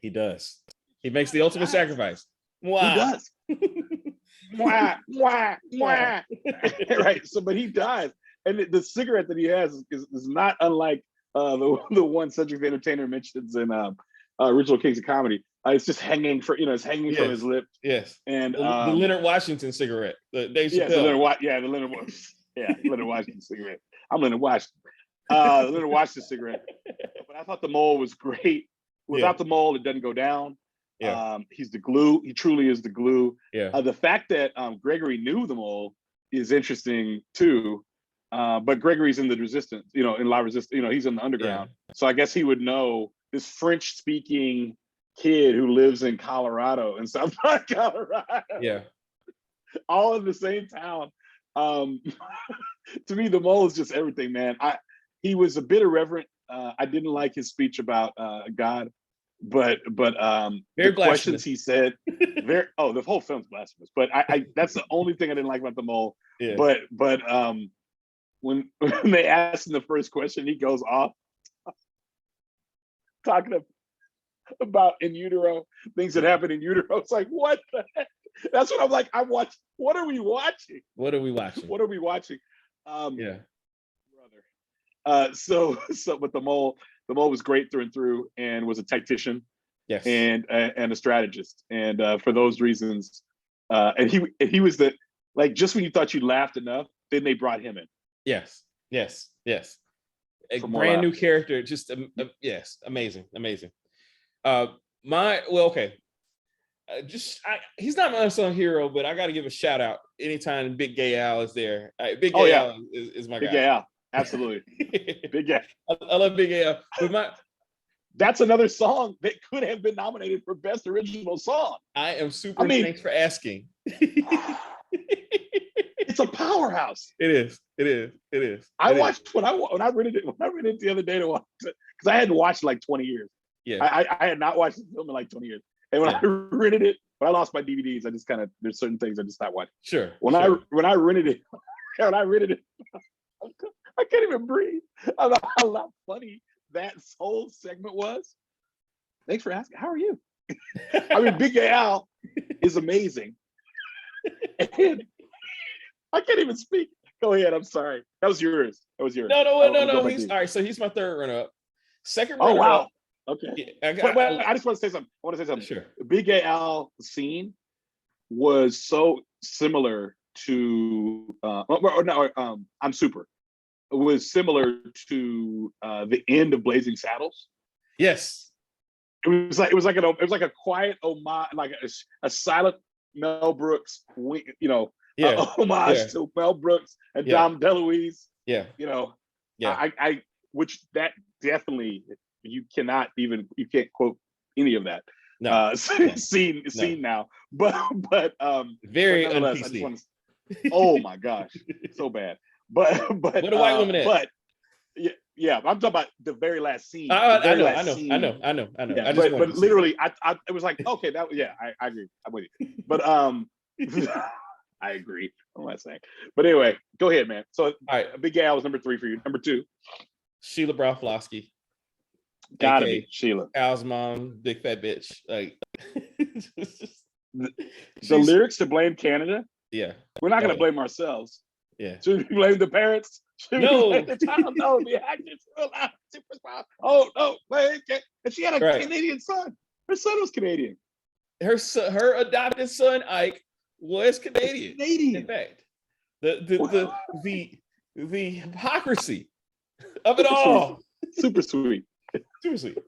He does. He makes the ultimate sacrifice. Wow. He does. Mwah, mwah, mwah. Right. So, but he dies, and the cigarette that he has is not unlike the one Cedric the Entertainer mentions in Original Kings of Comedy. It's just hanging from his lip. Yes. And the Leonard Washington cigarette. The Leonard Washington cigarette. I'm Leonard Washington. Leonard Washington cigarette. But I thought the mole was great. Without the mole, it doesn't go down. Yeah. He's the glue. He truly is the glue. Yeah. The fact that Gregory knew the mole is interesting too. But Gregory's in the resistance, in La Resistance, he's in the underground. Yeah. So I guess he would know this French-speaking kid who lives in Colorado, in South Colorado. Yeah. All in the same town. To me, the mole is just everything, man. He was a bit irreverent. I didn't like his speech about God, but the questions he said, the whole film's blasphemous. But I that's the only thing I didn't like about the mole. Yeah. But when they asked him the first question, he goes off talking about in utero, things that happen in utero. It's like, what the heck? That's what I'm like. What are we watching? What are we watching? Yeah. Brother. So but the mole was great through and through, and was a tactician. Yes. And a strategist. And for those reasons, and he was just when you thought you laughed enough, then they brought him in. Yes. A brand new character, just yes, amazing. He's not my unsung hero, but I got to give a shout out anytime Big Gay Al is there. Big Gay Al is my guy. Big Gay Al, absolutely. Big Gay. I love Big Gay Al. But that's another song that could have been nominated for Best Original Song. I am super. Thanks for asking. It's a powerhouse. It is. I watched when I rented it the other day to watch it, because I hadn't watched like 20 years. Yeah. I had not watched the film in like 20 years. And when I rented it, when I lost my DVDs, I just there's certain things I just stopped watching. Sure. When I rented it, I can't even breathe about how funny that whole segment was. Thanks for asking. How are you? I mean, Big Gay Al is amazing. And I can't even speak. Go ahead. I'm sorry. That was yours. No. He's all right. So he's my third runner-up. Second runner-up. Oh, wow. Okay. Yeah, I just want to say something. Sure. The Big Gay Al scene was so similar to I'm Super. It was similar to the end of Blazing Saddles. Yes. It was like a quiet homage, like a silent Mel Brooks, homage to Mel Brooks and Dom DeLuise. Yeah. I which that definitely you can't quote any of that. No. Scene now. But very un-PC. Oh my gosh, so bad. But what a white woman is. But yeah, I'm talking about the very last scene. I know. Yeah, but literally, I it was like, okay, I agree. I'm with you. But I agree. What am I saying? But anyway, go ahead, man. So, all right, Big Gay Al was number 3 for you. Number 2, Sheila Broflovsky. Gotta be Sheila. Al's mom, big fat bitch. Like the lyrics to Blame Canada. Yeah, we're not gonna blame ourselves. Yeah, should we blame the parents? Should we blame the child? No, the actors. Oh no, blame. And she had a Canadian son. Her son was Canadian. Her adopted son Ike was Canadian. In fact, the hypocrisy of it all. Super sweet. Super sweet.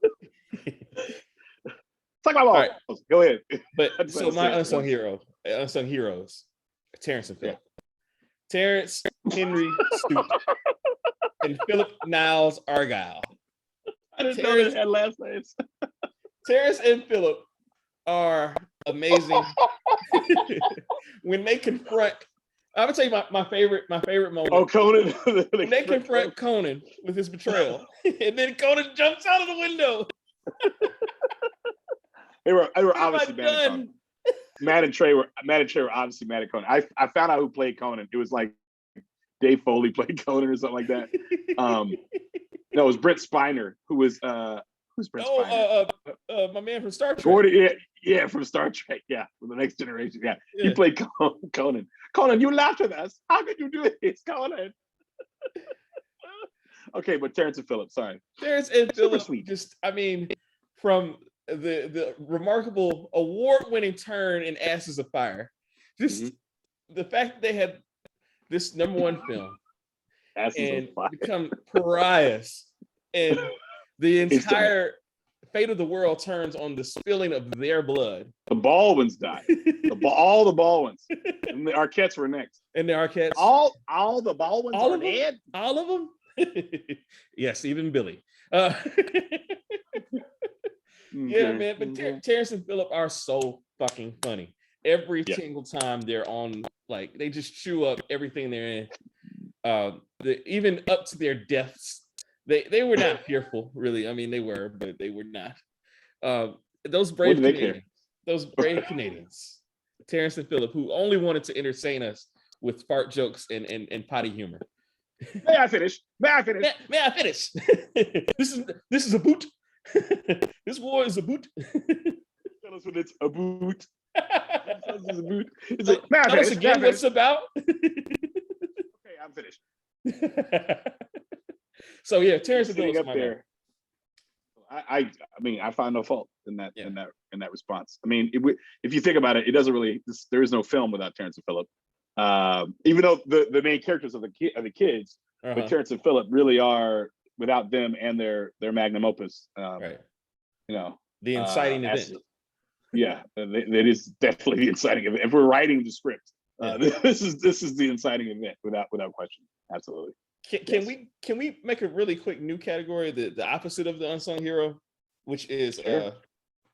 It's like my mom. Right. Go ahead. But so my unsung hero, unsung heroes, Terrence and Phillip. Terrence Henry Stute and Philip Niles Argyle. I didn't know they had last names. Terrence and Philip are amazing. When they confront, I'm gonna tell you my favorite moment. Oh, Conan. When they confront Conan with his betrayal, and then Conan jumps out of the window. They were obviously mad at Conan. Matt and Trey were obviously mad at Conan. I found out who played Conan. It was like Dave Foley played Conan or something like that. No, it was Brent Spiner, who was who's Brent Spiner? My man from Star Trek. Gordy, yeah, from Star Trek. Yeah, from the Next Generation. Yeah. He played Conan. Conan, you laughed at us. How could you do this, Conan? Okay, but Terrence and Phillip, sorry. Terrence and Phillip, just, I mean, from the remarkable award-winning turn in Ashes of Fire, just the fact that they had this #1 film and become pariahs, and the entire fate of the world turns on the spilling of their blood. The Baldwins died. All the Baldwins. And the Arquettes were next. And the Arquettes. All the Baldwins are dead? All of them? Yes, even Billy. Yeah, man. But Terrence and Phillip are so fucking funny. Every single time they're on, like, they just chew up everything they're in. Even up to their deaths. They were not fearful, really. I mean, they were, but they were not. Those brave Canadians, Terrence and Phillip, who only wanted to entertain us with fart jokes and potty humor. May I finish? May I finish? This is a boot. This war is a boot. Tell us when it's a boot. It's a boot. It's like, tell us again what it's about. Okay, I'm finished. So yeah, Terrence and Phillip up there. I mean, I find no fault in that response. I mean, if you think about it, it doesn't really. There is no film without Terrence and Phillip. Even though the main characters are the kids, but Terrence and Phillip really are, without them and their magnum opus. Right. You know, the inciting event. Yeah, that is definitely the inciting event. If we're writing the script, this is the inciting event without question. Absolutely. Can we make a really quick new category, the opposite of the unsung hero, which is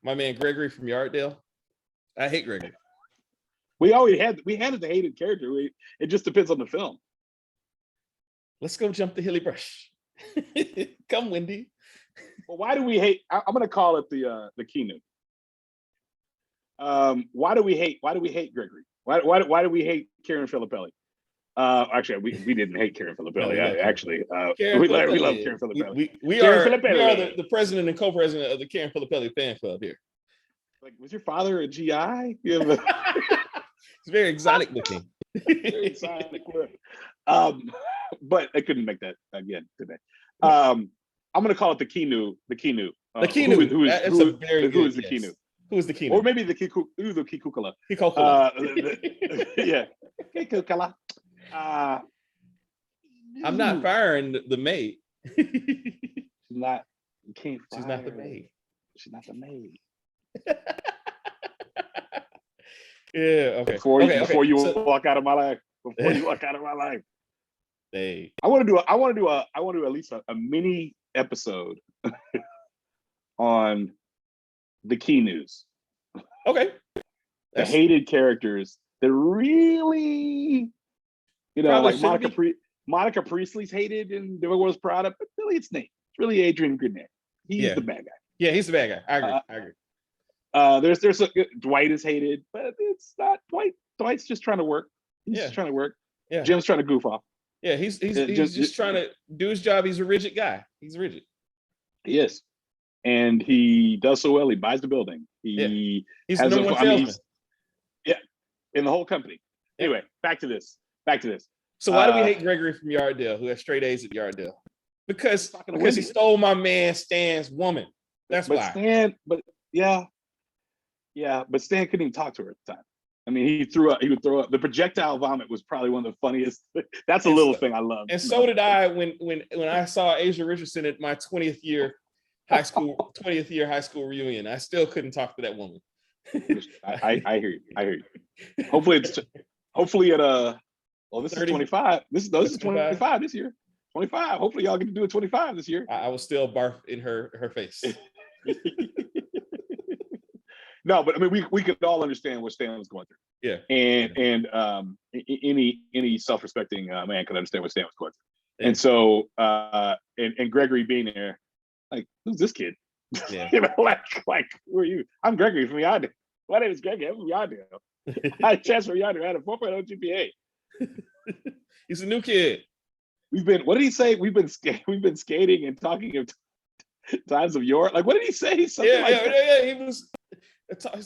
my man Gregory from Yarddale? I hate Gregory. We had the hated character. It just depends on the film. Let's go jump the hilly brush. Come, Wendy. Well, why do we hate? I'm gonna call it the Keanu. Why do we hate Gregory? Why do we hate Karen Filippelli? Actually, we didn't hate Karen Filippelli. We love Karen Filippelli. We are the president and co-president of the Karen Filippelli fan club here. Like, was your father a GI? It's very exotic looking. Very exotic look. But I couldn't make that again today. I'm gonna call it the Keanu. The Keanu. The Keanu. Who is the Keanu? Who is the Keanu? Or maybe the Kikukala. Yeah. Kikukala. I'm not firing the maid. She's not. You can't. She's not the maid. She's not the maid. Yeah. Okay. Before you walk out of my life. Before you walk out of my life. Hey. I want to do at least a mini episode on the Keanus. Okay. The hated characters that really, like Monica Priestley's hated and the world's proud of, but really it's Nate. It's really Adrian Grenier. He's the bad guy. Yeah, he's the bad guy. I agree. There's Dwight is hated, but it's not Dwight. Dwight's just trying to work. He's just trying to work. Yeah. Jim's trying to goof off. Yeah, he's just trying to do his job. He's a rigid guy. He's rigid. He is. And he does so well. He buys the building. He's the number one salesman. In the whole company. Anyway, back to this. So why do we hate Gregory from Yarddale, who has straight A's at Yarddale? Because he stole my man Stan's woman. That's why. But Stan couldn't even talk to her at the time. I mean, he would throw up. The projectile vomit was probably one of the funniest. That's a little thing I love. And so did I when I saw Asia Richardson at my 20th year high school reunion. I still couldn't talk to that woman. I hear you. I hear you. Hopefully at well, this 30, is 25. This is 25. 25 this year. 25. Hopefully y'all get to do a 25 this year. I will still barf in her face. No, but I mean, we could all understand what Stan was going through. Yeah. And any self-respecting man could understand what Stan was going through. Yeah. And so and Gregory being there, like, who's this kid? Yeah. You know, like who are you? I'm Gregory from Yarddale. My name is Gregory. I'm from Yarddale. I transferred Yarddale. I had a 4.0 GPA. He's a new kid. What did he say? We've been skating and talking of times of yore. Like, what did he say? Something yeah. He was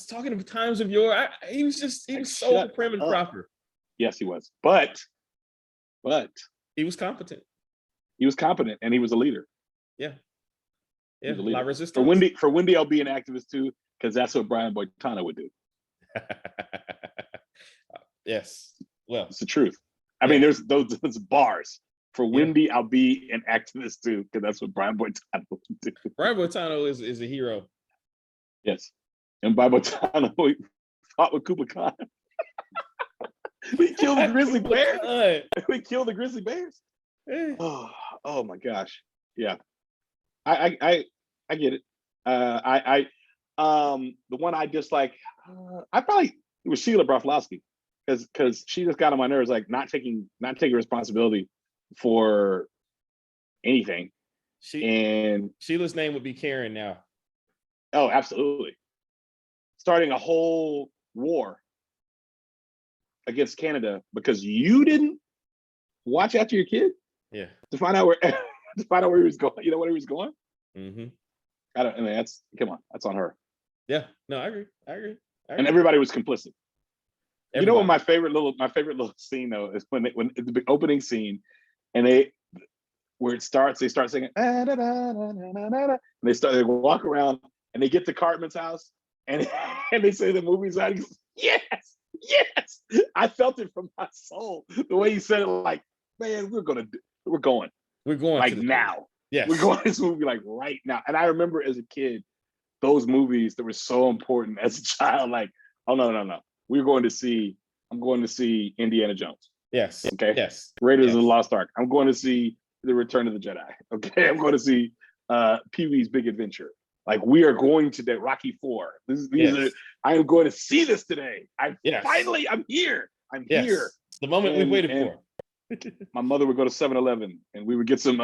talking of times of yore. He was so prim and proper. Yes, he was. But he was competent. He was competent, and he was a leader. Yeah. Yeah. La Resistance. For Wendy, I'll be an activist too, because that's what Brian Boitano would do. Yes. Well, it's the truth. I mean, there's those bars. For Wendy, I'll be an activist too, because that's what Brian Boitano would do. Brian Boitano is a hero. Yes. And by Boitano, we fought with Kublai Khan. We killed the grizzly bears. We killed the grizzly bears. Oh my gosh. Yeah. I get it. The one I dislike, it was Sheila Broflovsky, because she just got on my nerves, like not taking responsibility for anything. Sheila's name would be Karen now. Oh, absolutely. Starting a whole war against Canada because you didn't watch after your kid. Yeah. To find out where he was going. You know where he was going? Mm-hmm. That's on her. Yeah. No, I agree. And everybody was complicit. Everybody. You know what my favorite little scene though is when the opening scene, and they start singing, and they walk around and they get to Cartman's house and they say the movie's out. He goes, yes. I felt it from my soul. The way he said it, like, man, we're going like now. Yes. We're going to this movie like right now. And I remember as a kid, those movies that were so important as a child, like, oh no. I'm going to see Indiana Jones. Yes. Okay. Yes. Raiders of the Lost Ark. I'm going to see The Return of the Jedi. Okay. I'm going to see Pee-wee's Big Adventure. Like, we are going to Rocky IV. I am going to see this today. I'm here. I'm here. The moment we waited for. My mother would go to 7-Eleven and we would get some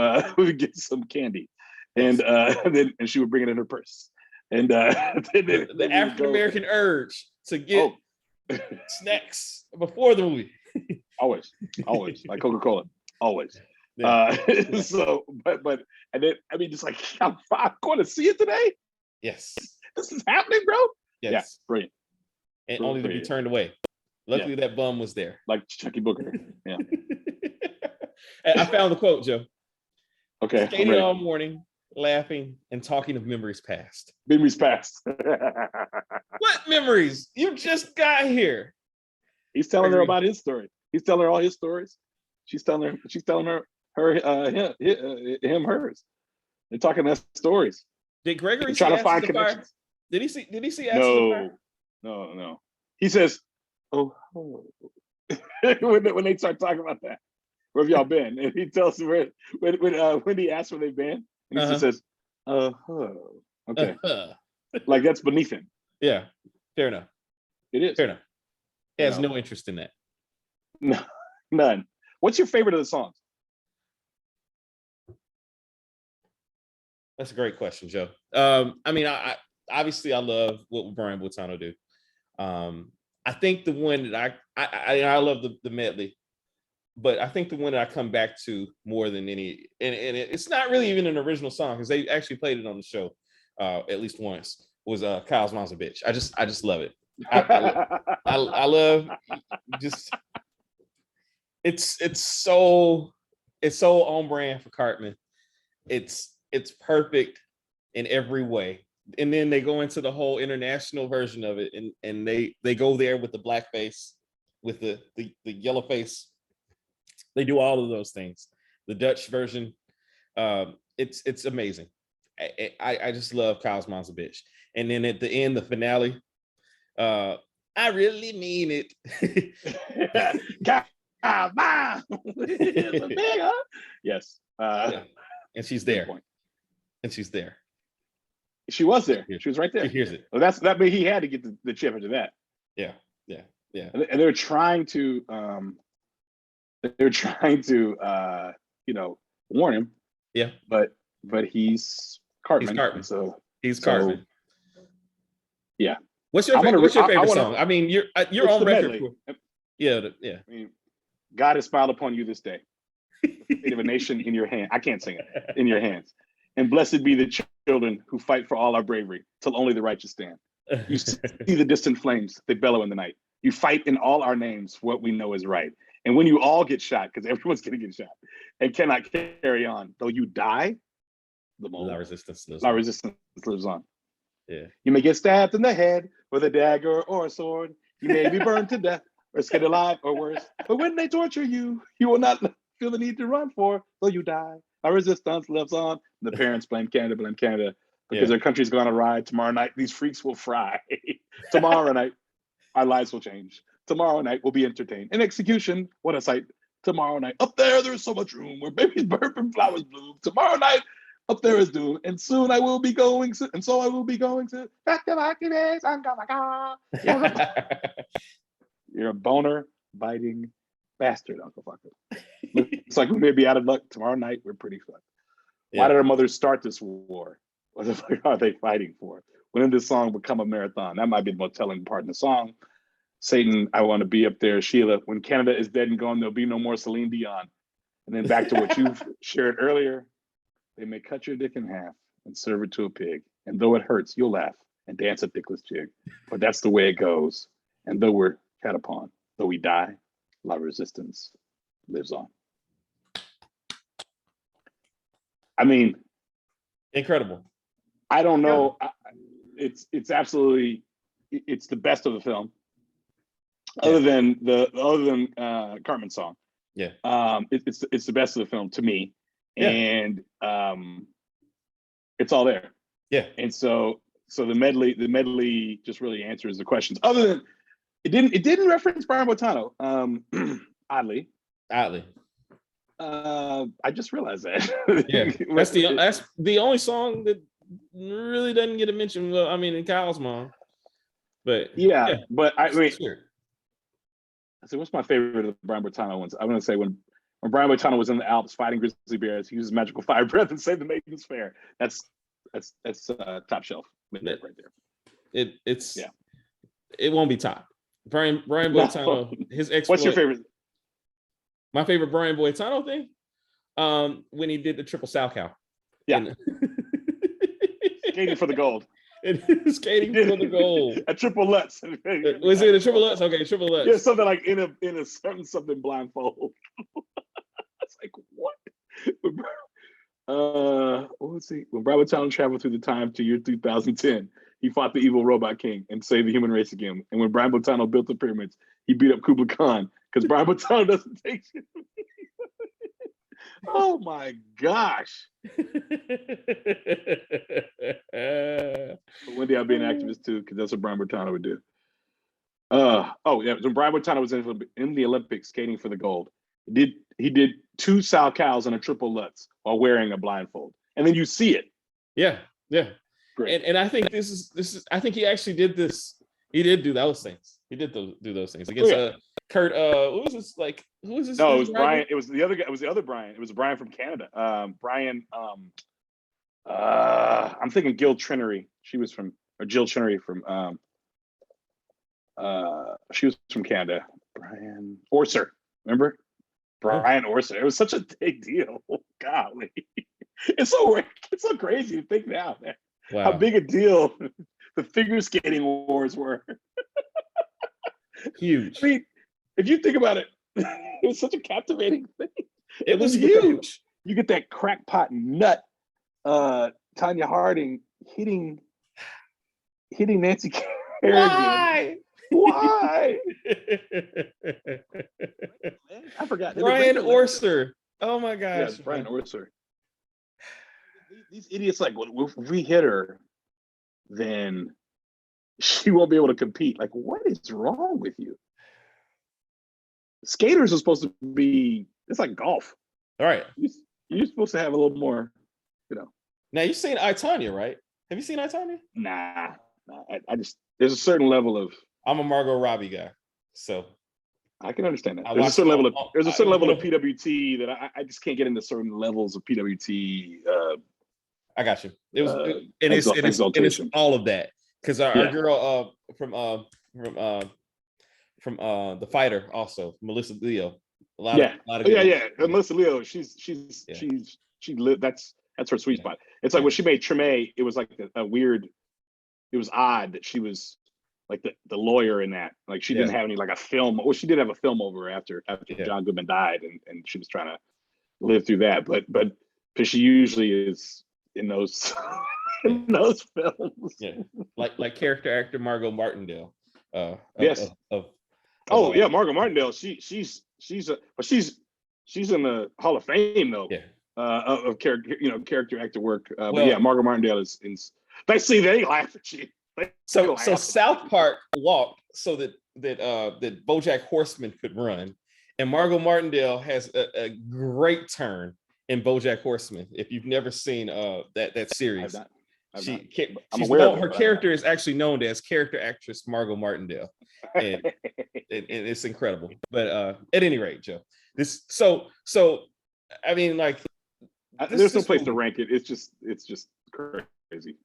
candy, and then she would bring it in her purse. And the African American urge to get snacks before the movie. always like Coca-Cola, always. Yeah. And then I mean, just like I'm going to see it today. Yes, this is happening, bro. Yes, yeah, brilliant. And only to be turned away. Luckily, that bum was there, like Chucky Booker. Yeah. I found the quote, Joe. Okay. Skating all morning, laughing and talking of memories past. Memories past. What memories? You just got here. He's telling her about his story. He's telling her all his stories. She's telling her him hers. They're talking about stories. Did Gregory try to find connections? Did he see Ashley? No. He says, oh. when they start talking about that. Where have y'all been? And he tells them when he asks where they've been, and he just says, okay. Like, that's beneath him. Yeah, fair enough. It is. Fair enough. He has no interest in that. No, none. What's your favorite of the songs? That's a great question, Joe. I mean, I obviously I love what Brian Boitano do. I think the one that I love the medley, but I think the one that I come back to more than any, and it's not really even an original song because they actually played it on the show at least once, was Kyle's Mom's a Bitch. I just love it. I love just it's so on brand for Cartman. It's perfect in every way. And then they go into the whole international version of it, and they go there with the blackface, with the yellow face. They do all of those things. The Dutch version, it's amazing. I just love Kyle's Mom's a Bitch. And then at the end, the finale, I really mean it. Yes. Yeah. And she's there. Point. And she's there. She was there. She was right there. She hears it. Well, that means he had to get the chip after that. Yeah. And they were trying to warn him. Yeah. But he's Cartman. He's Cartman. Yeah. What's your favorite song? I mean, you're on record. Yeah. I mean, God has smiled upon you this day. Fate of a nation in your hand. I can't sing it. In your hands. And blessed be the children who fight for all our bravery, till only the righteous stand. You see the distant flames, they bellow in the night. You fight in all our names what we know is right. And when you all get shot, because everyone's going to get shot, and cannot carry on, though you die, La resistance lives on. Yeah. You may get stabbed in the head with a dagger or a sword. You may be burned to death or skinned alive or worse. But when they torture you, you will not feel the need to run for, though you die. Our resistance lives on. The parents blame Canada because their country's gone awry. Tomorrow night, these freaks will fry. Tomorrow night, our lives will change. Tomorrow night, we'll be entertained. In execution, what a sight. Tomorrow night, up there's so much room where babies burp and flowers bloom. Tomorrow night, up there is doom. And soon I will be going to, back to my days. You're a boner biting bastard, Uncle Fucker. Looks like we may be out of luck. Tomorrow night, we're pretty fucked. Why did our mothers start this war? What the fuck are they fighting for? When did this song become a marathon? That might be the most telling part in the song. Satan, I want to be up there. Sheila, when Canada is dead and gone, there'll be no more Celine Dion. And then back to what you've shared earlier. They may cut your dick in half and serve it to a pig. And though it hurts, you'll laugh and dance a dickless jig. But that's the way it goes. And though we're cat upon, though we die, la resistance lives on. I mean, incredible. I don't know. It's absolutely, it's the best of the film. Other than Cartman's song. Yeah. It's the best of the film to me. Yeah. And it's all there. Yeah. And so the medley just really answers the questions. Other than it didn't reference Brian Boitano, oddly. I just realized that. Yeah, that's the only song that really doesn't get a mention. Well, I mean, in Kyle's mom, but but I mean, so what's my favorite of the Brian Boitano ones? I'm gonna say when Brian Boitano was in the Alps fighting grizzly bears, he used magical fire breath and saved the Maidens Fair. That's top shelf right there. It won't be top. Brian Boitano, his exploit. What's your favorite? My favorite Brian Boitano thing, when he did the triple sow cow. Yeah. Skating for the gold. Skating for the gold. A triple Lutz. Was it a triple Lutz? Okay, triple Lutz. Yeah, something like in a certain something blindfold. It's like what? Let's see. When Brian Boitano traveled through the time to year 2010, he fought the evil robot king and saved the human race again. And when Brian Boitano built the pyramids, he beat up Kublai Khan because Brian Boitano doesn't take shit. Oh my gosh. One day I'll be an activist too, because that's what Brian Boitano would do. When Brian Boitano was in the Olympics skating for the gold, he did 2 sow cows and a triple Lutz while wearing a blindfold. And then you see it. Yeah. Great. And I think this is I think he actually did this. He did do those things. He did do those things against Kurt. What was this like? Who was this? No, it was Brian. It was the other guy. It was the other Brian. It was Brian from Canada. Brian. I'm thinking Jill Trinery. Jill Trinery from. She was from Canada. Brian Orser. Remember? Brian Orser. It was such a big deal. Golly, it's so crazy to think now, man. Wow. How big a deal the figure skating wars were. Huge. I mean, if you think about it, it was such a captivating thing. It was huge. You get that crackpot nut, Tanya Harding hitting Nancy Kerrigan. Why? I forgot. Brian Orser. Oh my gosh. Yes, Brian Orser. These idiots, like, well, if we hit her, then she won't be able to compete. Like, what is wrong with you? Skaters are supposed to be. It's like golf. All right. You're supposed to have a little more, you know. Now you've seen I, Tonya, right? Have you seen I, Tonya? Nah. I just there's a certain level of. I'm a Margot Robbie guy, so I can understand that. There's a certain level of PWT that I just can't get into certain levels of PWT. I got you. It was it's all of that because our girl from the fighter also Melissa Leo. A lot of Melissa Leo. She lived. That's her sweet spot. It's like when she made Treme, it was like a weird. It was odd that she was like the lawyer in that. Like she didn't have any like a film. Well, she did have a film over after John Goodman died, and she was trying to live through that. But because she usually is in those in those films. Yeah, like character actor Margot Martindale. Margot Martindale. She's in the Hall of Fame though. Yeah. Of character actor work. But Margot Martindale is. They laugh at you. So South Park walked so that BoJack Horseman could run, and Margot Martindale has a great turn in BoJack Horseman. If you've never seen that series, her character is actually known as character actress Margot Martindale, and it's incredible. But at any rate, Joe, I mean, like, there's no place to rank it. It's just crazy.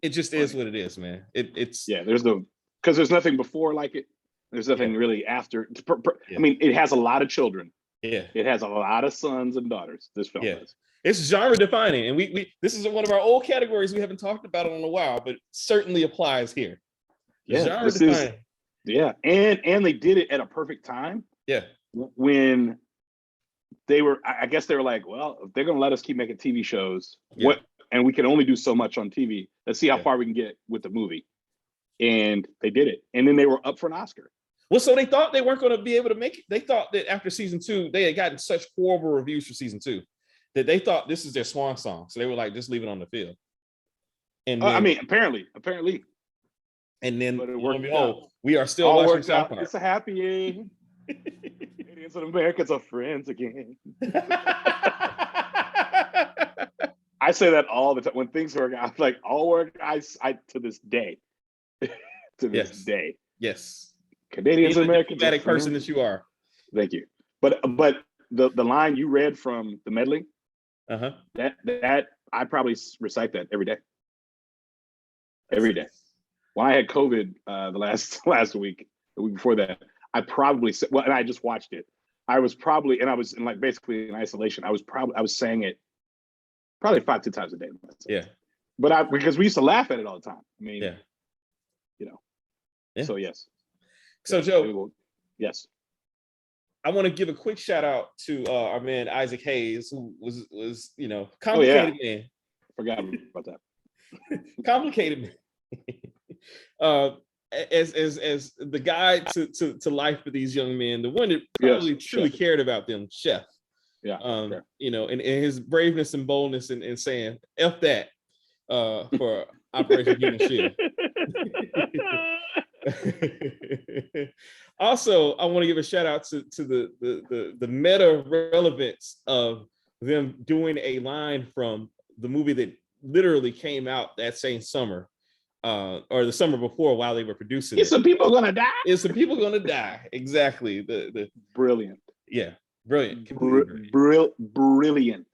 It just is what it is, man. There's because there's nothing before like it. There's nothing really after. I mean, it has a lot of children. Yeah, it has a lot of sons and daughters. This film does. It's genre defining, and we this is one of our old categories we haven't talked about it in a while, but certainly applies here. Genre defining. And they did it at a perfect time. Yeah, when they were, I guess they were like, well, if they're going to let us keep making TV shows, and we can only do so much on TV. Let's see how far we can get with the movie. And they did it. And then they were up for an Oscar. Well, so they thought they weren't going to be able to make it. They thought that after season 2, they had gotten such horrible reviews for season 2 that they thought this is their swan song. So they were like, just leave it on the field. And then, apparently. And then, but it worked we are still watching South Park. It's a happy end. Canadians and Americans are friends again. I say that all the time when things work out. Like all work, I to this day, day. Yes, Canadians and Americans. Diplomatic person that you are. Thank you. But the line you read from the medley, that I probably recite that every day. Every day. When I had COVID the last week, the week before that, I probably said, and I just watched it. I was basically in isolation. I was saying it probably 5-10 times a day. Yeah. But because we used to laugh at it all the time. I mean, So yes. So Joe, yes. I want to give a quick shout out to our man Isaac Hayes, who was complicated man. Forgot about that. Complicated man. As the guide to life for these young men, the one that probably truly cared about them, Chef. Yeah. And his braveness and boldness in saying F that for Operation Human Shield. Also, I want to give a shout out to the meta relevance of them doing a line from the movie that literally came out that same summer, or the summer before while they were producing. Is some people gonna die? Is some people gonna die? Exactly. The brilliant. Yeah, brilliant. Brilliant.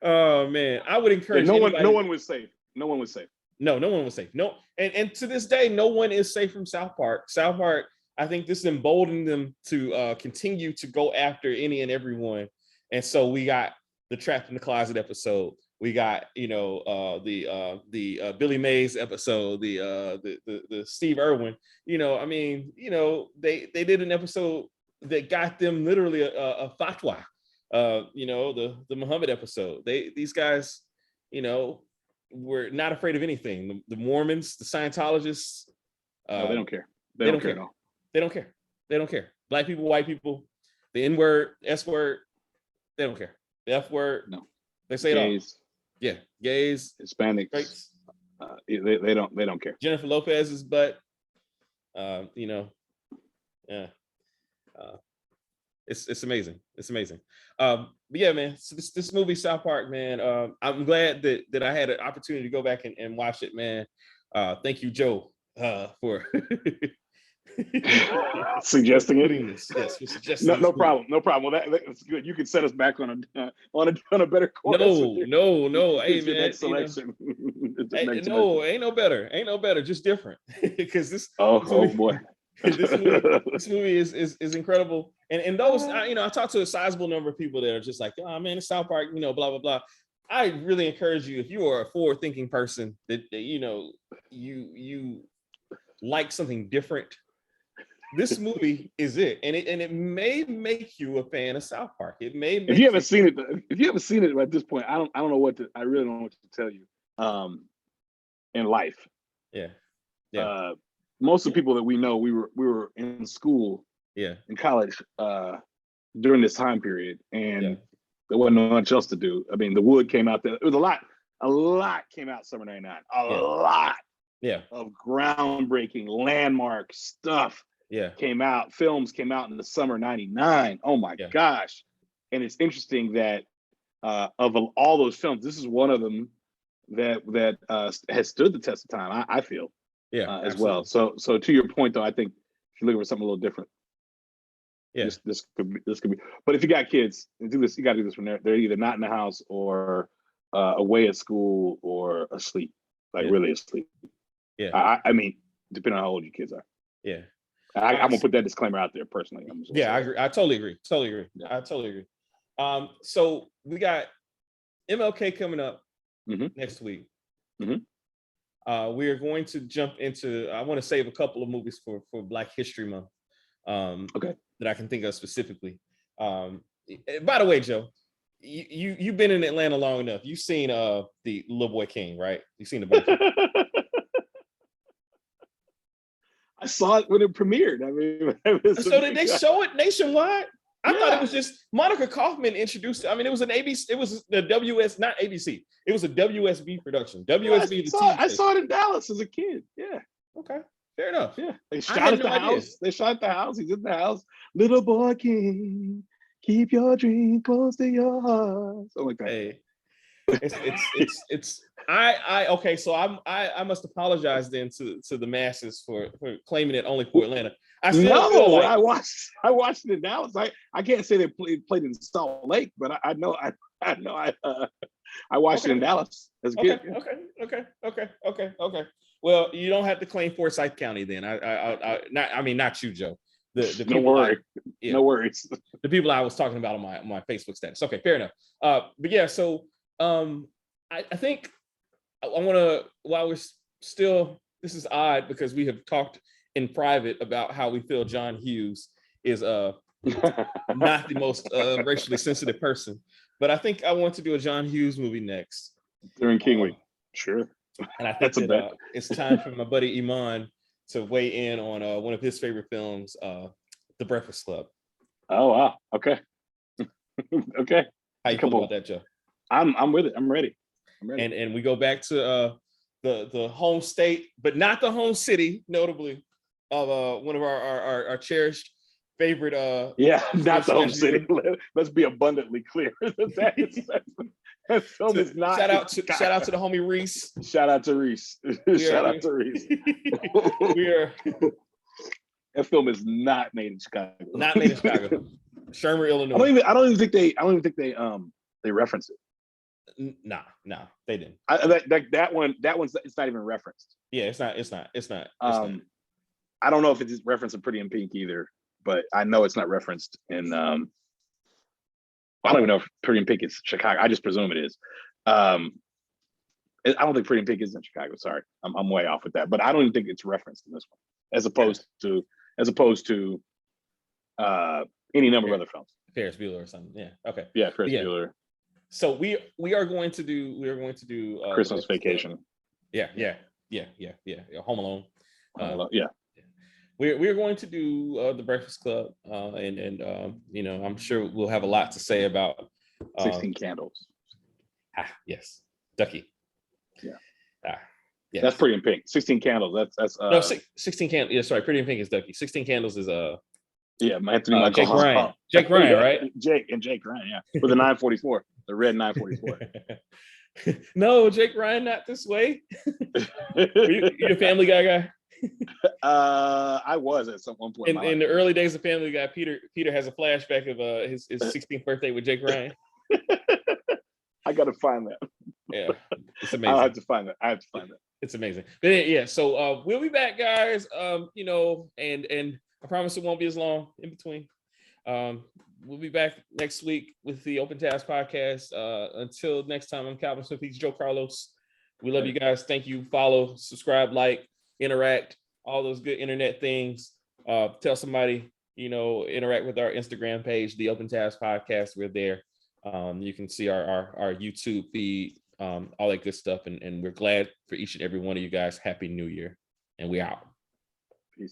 Oh man, I would encourage. No one was safe. No one was safe. No one was safe. No, and to this day, no one is safe from South Park. South Park, I think this emboldened them to continue to go after any and everyone. And so we got the Trapped in the Closet episode. We got the Billy Mays episode, the Steve Irwin. They did an episode that got them literally a fatwa. The Muhammad episode. These guys, were not afraid of anything. The Mormons, the Scientologists. No, they don't care. They don't care at all. They don't care. They don't care. Black people, white people, the N word, S word, they don't care. The F word, no. They say gays. it all. Yeah, gays, Hispanics, straights, They don't care. Jennifer Lopez's butt. Yeah. It's amazing. It's amazing. But yeah, man. So this movie, South Park, man. I'm glad that I had an opportunity to go back and watch it, man. Thank you, Joe, for suggesting it. This. Yes, for suggesting no problem. No problem. Well, that's good. You can set us back on a better course. No. Hey, man. Next selection. Ain't no better. Ain't no better. Just different. Because this. Oh boy. this movie is incredible, and those I talked to a sizable number of people that are just like, oh man, it's South Park, blah blah blah. I really encourage you, if you are a forward-thinking person that you like something different, this movie is it, and it may make you a fan of South Park. It may make if you haven't seen it at this point, I really don't know what to tell you. In life, yeah. Most of the people that we know, we were in school, in college, during this time period, and there wasn't much else to do. I mean, The Wood came out there. It was a lot came out summer '99. A lot of groundbreaking landmark stuff came out. Films came out in the summer '99. Oh my gosh. And it's interesting that of all those films, this is one of them that has stood the test of time, I feel. As well. So to your point, though, I think if you're looking for something a little different, this could be. But if you got kids, do this. You got to do this when they're either not in the house or away at school or asleep, really asleep. I mean, depending on how old your kids are. I'm gonna put that disclaimer out there personally. I agree. I totally agree. I totally agree. So we got MLK coming up next week. We are going to jump into. I want to save a couple of movies for Black History Month. That I can think of specifically. By the way, Joe, you've been in Atlanta long enough. You've seen the Little Boy King, right? You've seen the Black I saw it when it premiered. I mean, so did they show it nationwide? I thought it was just Monica Kaufman introduced it. I mean, it was an ABC. It was the WS, not ABC. It was a WSB production. WSB. I saw it in Dallas as a kid. Yeah. Okay. Fair enough. Yeah. They shot at the house. They shot at the house. He's in the house. Little boy king, keep your dream close to your heart. Something like that. Hey, okay. So I must apologize then to the masses for claiming it only for Atlanta. I watched it in Dallas. I can't say they played in Salt Lake, but I know I watched it in Dallas as a kid. Okay. Well, you don't have to claim Forsyth County then. Not you, Joe. The people. Don't worry. No worries. The people I was talking about on my Facebook status. Okay, fair enough. But yeah, so I think I want to, while we're still, this is odd because we have talked in private about how we feel John Hughes is not the most racially sensitive person, but I think I want to do a John Hughes movie next during King Week. Sure. And I think it's time for my buddy Iman to weigh in on one of his favorite films, The Breakfast Club. Oh wow! Okay. Okay. How you feel about that, Joe? I'm with it. I'm ready. And we go back to the home state, but not the home city, notably, of one of our cherished favorite. Not the home city. Let's be abundantly clear. That film is not. Shout out to the homie Reese. Shout out to Reese. Shout out to Reese. That film is not made in Chicago. Not made in Chicago. Shermer, Illinois. I don't even think they reference it. Nah, they didn't. It's not even referenced. Yeah, it's not. I don't know if it's referenced in Pretty in Pink either, but I know it's not referenced in. I don't even know if Pretty in Pink is Chicago. I just presume it is. I don't think Pretty in Pink is in Chicago. Sorry, I'm way off with that. But I don't even think it's referenced in this one, as opposed to any number of other films. Ferris Bueller or something. Yeah. Okay. Yeah, Ferris Bueller. So we are going to do Christmas Vacation. Yeah. Home Alone. Yeah. We're going to do The Breakfast Club, and I'm sure we'll have a lot to say about 16 Candles. Yes, Ducky. Yeah. Yes. That's Pretty in Pink. 16 Candles. That's no 16 Candles. Yeah, sorry. Pretty in Pink is Ducky. 16 Candles is yeah, Anthony Michael Jake Ryan. Hall. Jake Ryan, Yeah, right? Jake Ryan, yeah. With the 944, the red 944. No, Jake Ryan, not this way. You a Family Guy guy? I was at some one point In the early days of Family Guy, Peter has a flashback of his 16th birthday with Jake Ryan. I gotta find that. Yeah, it's amazing. I have to find that. It's amazing. But yeah, so we'll be back, guys. You know, and I promise it won't be as long in between. We'll be back next week with the Open Task podcast. Until next time, I'm Calvin Smith. He's Joe Carlos. We love you guys. Thank you. Follow, subscribe, like, interact, all those good internet things. Tell somebody, you know, interact with our Instagram page, the Open Task podcast. We're there. You can see our YouTube feed, all that good stuff. And we're glad for each and every one of you guys. Happy New Year. And we out.